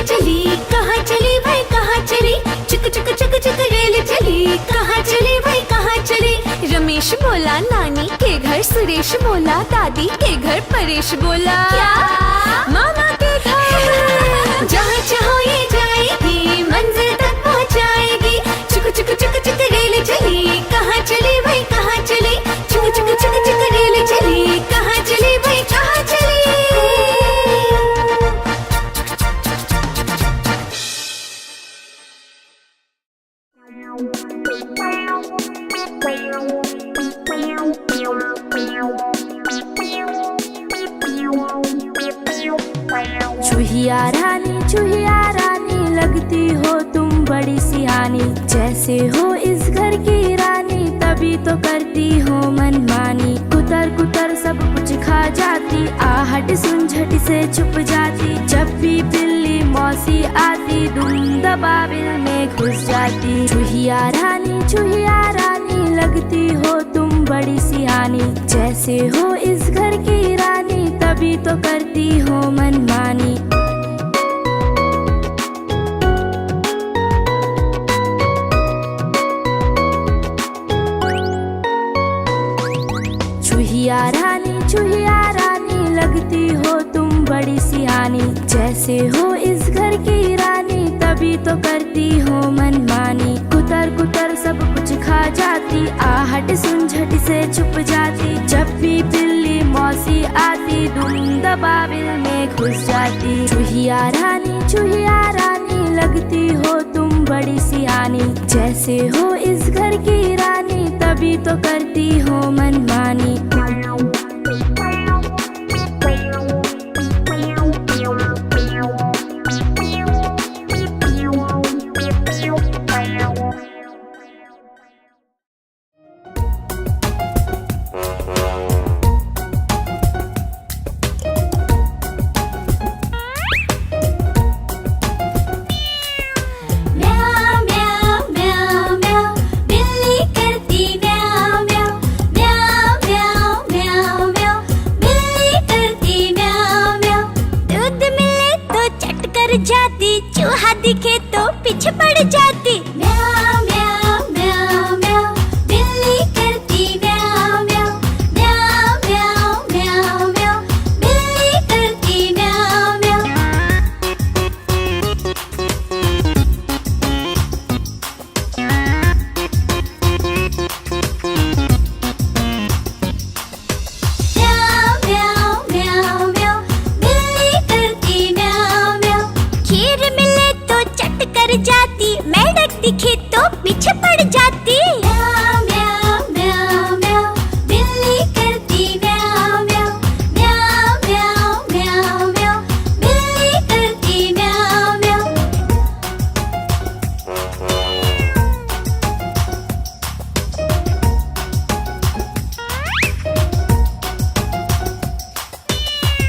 रेल चली, कहाँ चली भाई कहाँ चली, चुक चुक चुक चुक रेल चली, कहाँ चली भाई कहाँ चली। रमेश बोला नानी के घर, सुरेश बोला दादी के घर, परेश बोला मामा के घर। जहाँ चाहो ये जाएगी, मंजिल तक पहुँचाएगी। चुक चुक चुक चुक रेल चली, कहाँ चली भाई कहाँ चली, चुक चुक चुक चुक रेल चली, कहाँ चली भाई कहाँ चली। चूहिया रानी लगती हो तुम बड़ी सियानी, जैसे हो इस घर की रानी तभी तो करती हो मनमानी। कुतर कुतर सब कुछ खा जाती, आहट सुन झट से छुप जाती। जब भी बिल्ली मौसी आती, दुम दबाबिल में घुस जाती। चूहिया रानी लगती हो तुम बड़ी सियानी, जैसे हो इस घर की रानी तभी तो करती हो मनमानी। चूहिया रानी लगती हो तुम बड़ी सियानी, जैसे हो इस घर की रानी तभी तो करती हो मनमानी। कुतर कुतर सब कुछ खा जाती, आहट सुन झट से छुप जाती। जब भी बिल्ली मौसी आती, दुम दबाबिल में घुस जाती। चूहिया रानी लगती हो तुम बड़ी सियानी, जैसे हो इस घर की रानी तभी तो करती हो मनमानी। चूहा दिखे तो पीछे पड़ जाती। म्याऊ म्याऊ म्याऊ म्याऊ, बिल्ली करती म्याऊ म्याऊ म्याऊ म्याऊ म्याऊ म्याऊ, बिल्ली करती म्याऊ म्याऊ। म्याऊ म्याऊ म्याऊ म्याऊ, बिल्ली करती म्याऊ म्याऊ। खीर मिले तो चट कर जाती, मेढक दिखे तो पीछे पड़ जाती। म्याऊ म्याऊ म्याऊ म्याऊ, बिल्ली करती म्याऊ म्याऊ म्याऊ म्याऊ म्याऊ म्याऊ, बिल्ली करती म्याऊ म्याऊ।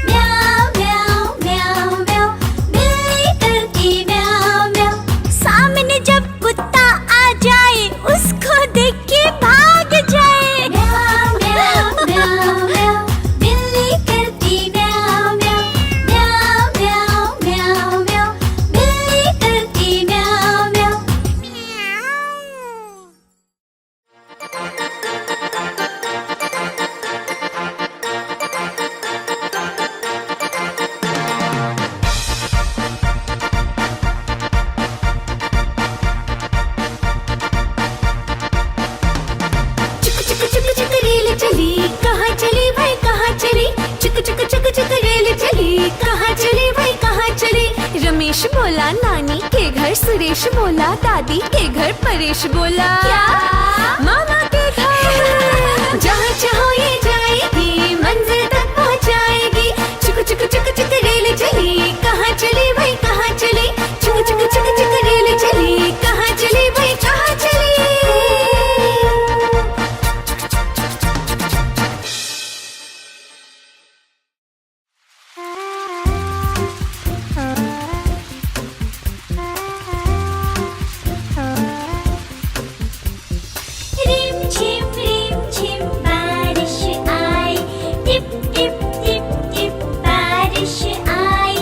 म्याऊ म्याऊ म्याऊ म्याऊ, बिल्ली करती म्याऊ म्याऊ। सामने जब कुत्ता आ जाए, उसको देख के भाग जाए। म्याऊ म्याऊ म्याऊ म्याऊ, बिल्ली करती म्याऊ म्याऊ म्याऊ म्याऊ म्याऊ म्याऊ, बिल्ली करती म्याऊ म्याऊ। चुक चुक चुक चुक रेल चली, कहाँ चली भाई कहाँ चली, चुक चुक चुक चुक रेल चली, कहाँ चली भाई कहाँ चली। रमेश बोला नानी के घर, सुरेश बोला दादी के घर, परेश बोला मामा के घर। जहाँ चाहो ये जाएगी, मंजिल तक पहुँचाएगी। चुक चुक चुक चुक रेल चली, कहाँ चली भाई कहाँ चली, चुक चुक चुक चुक रेल चली, कहाँ चली भाई कहाँ चली। रिम झिम बारिश आई, टिप टिप टिप टिप बारिश आई।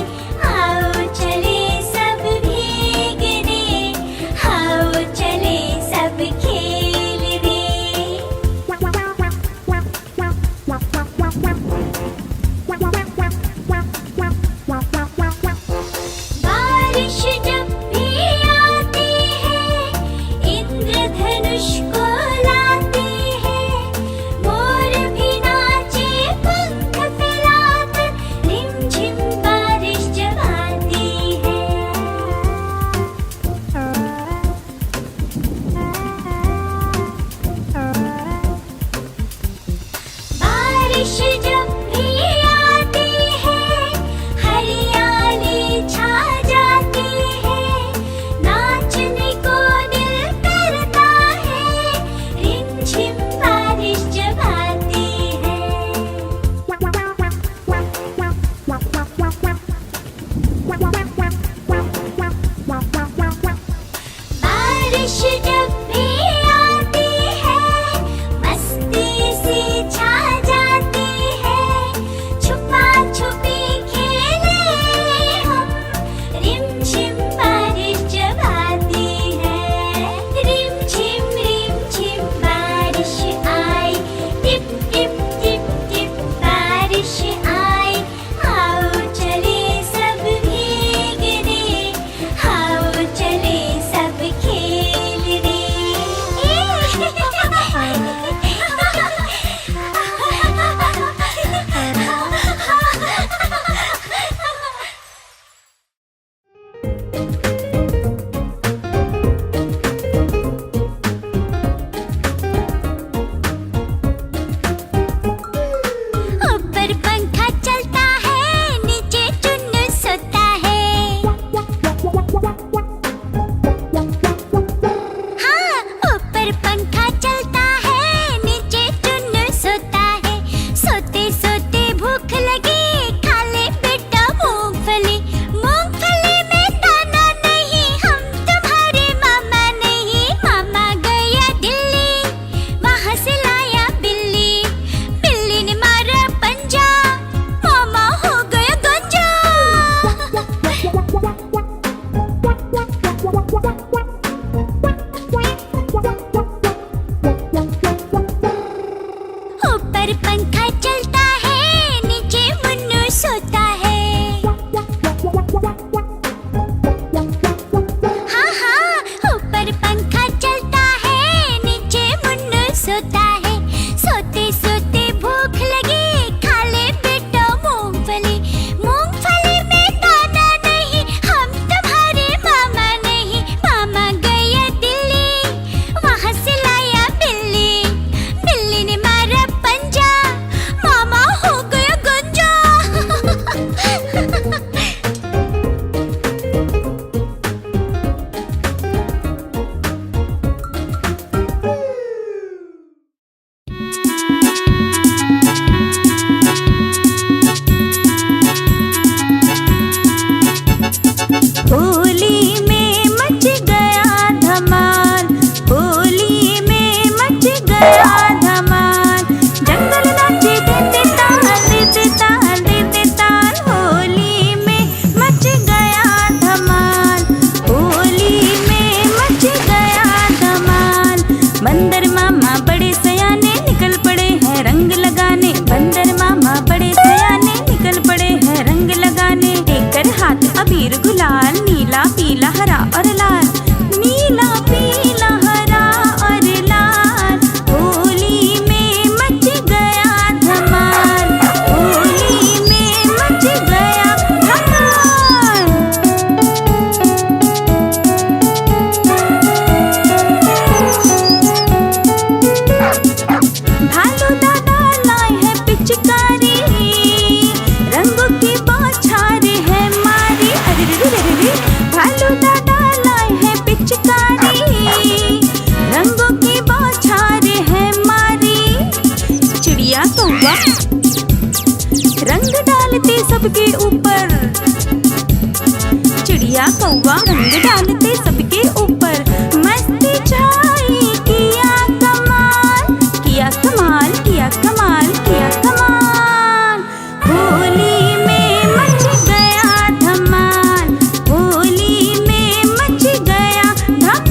चिड़िया कौवा रंग डालते सबके ऊपर, मस्ती छाई किया कमाल, किया कमाल, किया कमाल, किया कमाल। होली में मच गया धमाल, होली में मच गया धमाल।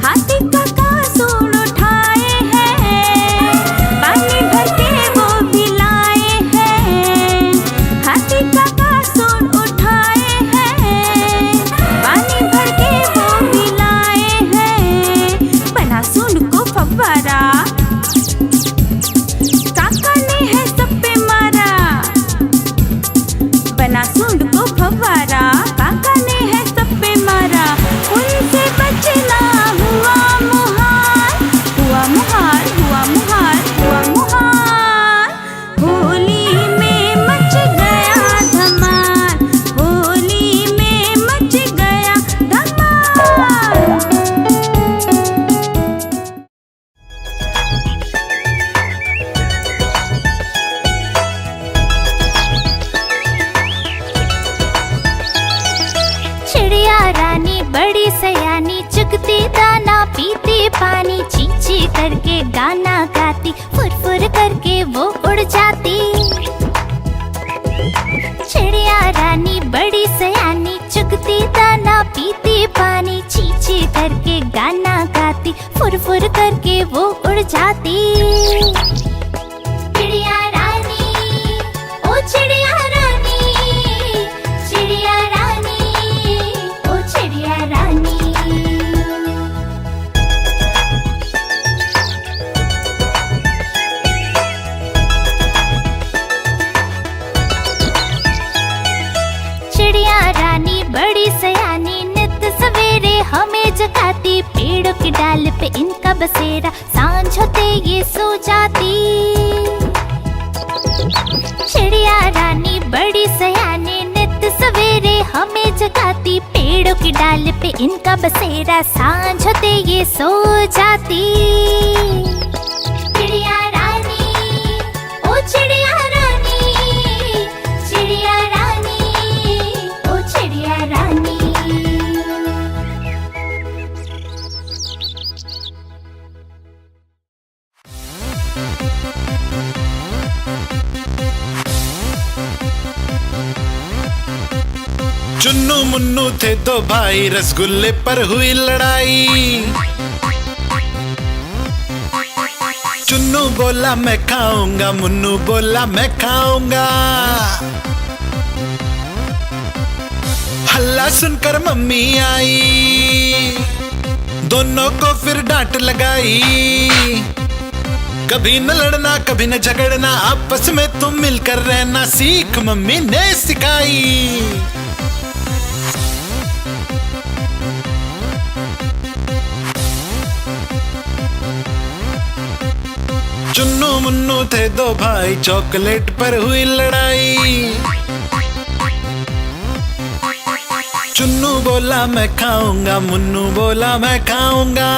हाथी का कासूर उठाए हैं, पानी भर के वो भी लाए हैं। हाथी का कासूर उठाए हैं, पानी भर के वो भी लाए हैं। बना सूंड को फव्वारा, काका ने है सब पे मारा। बना सूंड को फव्वारा, काका ने है सब पे मारा। उनसे बचना हुआ मुहाल, हुआ मुहाल, हुआ मुहाल, हुआ मुहाल। होली में मच गया धमाल, होली में मच गया धमाल। चिड़िया रानी बड़ी सयानी, चुगती दाना पीती पानी, ची ची करके गाना गाती, फुर फुर करके वो उड़ जाती। चिड़िया रानी बड़ी सयानी, चुगती दाना पीती पानी, ची ची करके गाना गाती, फुर फुर करके वो उड़ जाती। चिड़िया रानी, ओ चिड़िया रानी, चिड़िया रानी, ओ चिड़िया रानी। चिड़िया रानी बड़ी सयानी, नित सवेरे हमें जगाती, पेड़ों की डाल पे इनका बसेरा, सांझ होते ये सो जाती। चिड़िया रानी बड़ी सयानी, नित सवेरे हमें जगाती, पेड़ों की डाल पे इनका बसेरा, सांझ होते ये सो जाती। चिड़िया रानी, ओ चिड़िया रानी, चिड़िया रानी, ओ चिड़िया रानी। चुन्नू मुन्नू थे दो भाई, रसगुल्ले पर हुई लड़ाई। चुन्नू बोला मैं खाऊंगा, मुन्नू बोला मैं खाऊंगा। हल्ला सुनकर मम्मी आई, दोनों को फिर डांट लगाई। कभी न लड़ना, कभी न झगड़ना, आपस में तुम मिलकर रहना सीख मम्मी ने सिखाई। चुन्नू मुन्नू थे दो भाई, चॉकलेट पर हुई लड़ाई। चुन्नू बोला मैं खाऊंगा, मुन्नू बोला मैं खाऊंगा।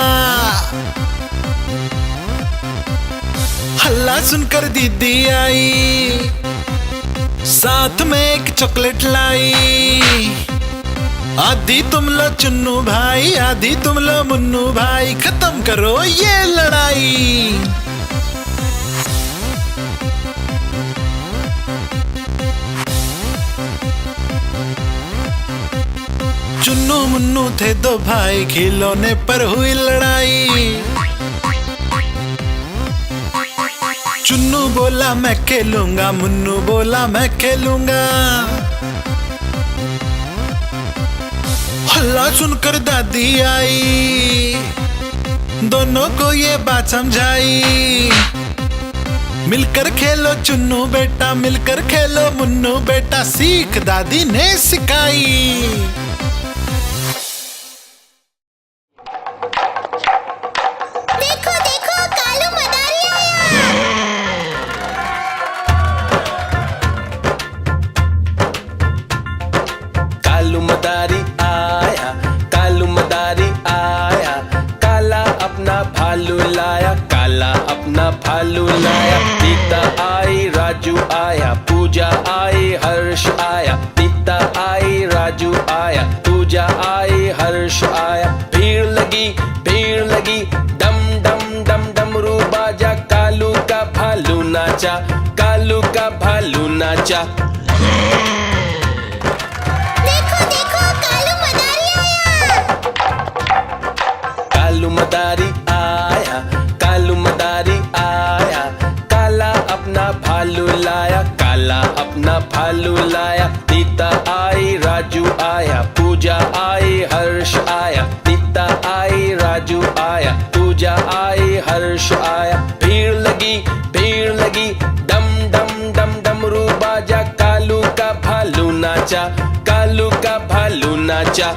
हल्ला सुनकर दीदी आई, साथ में एक चॉकलेट लाई। आधी तुम लो चुन्नू भाई, आधी तुम लो मुन्नू भाई, खत्म करो ये लड़ाई। चुन्नू मुन्नू थे दो भाई, खिलौने पर हुई लड़ाई। चुन्नू बोला मैं खेलूंगा, मुन्नू बोला मैं खेलूंगा। हल्ला सुनकर दादी आई, दोनों को ये बात समझाई। मिलकर खेलो चुन्नू बेटा, मिलकर खेलो मुन्नू बेटा, सीख दादी ने सिखाई। देखो देखो कालू मदारी आया। कालू मदारी आया, कालू मदारी आया, काला अपना भालू लाया। लाया, काला अपना भालू लाया। सीता आई, राजू आया, पूजा आई, हर्ष आया। सीता आई, राजू आया, पूजा आई, हर्ष आया। भीड़ लगी, डम डम डम डमरू बाजा। कालू का भालू नाचा, कालू का भालू नाचा। देखो देखो कालू मदारी आया। कालू मदारी आया, कालू मदारी आया। काला अपना भालू लाया, काला अपना भालू लाया। सीता आई, राजू आया, पूजा आई, हर्ष आया। सीता आई, राजू आया, पूजा आई, हर्ष आया। भीड़ लगी, डम डम डम डमरू बाजा। कालू का भालू नाचा, कालू का भालू नाचा।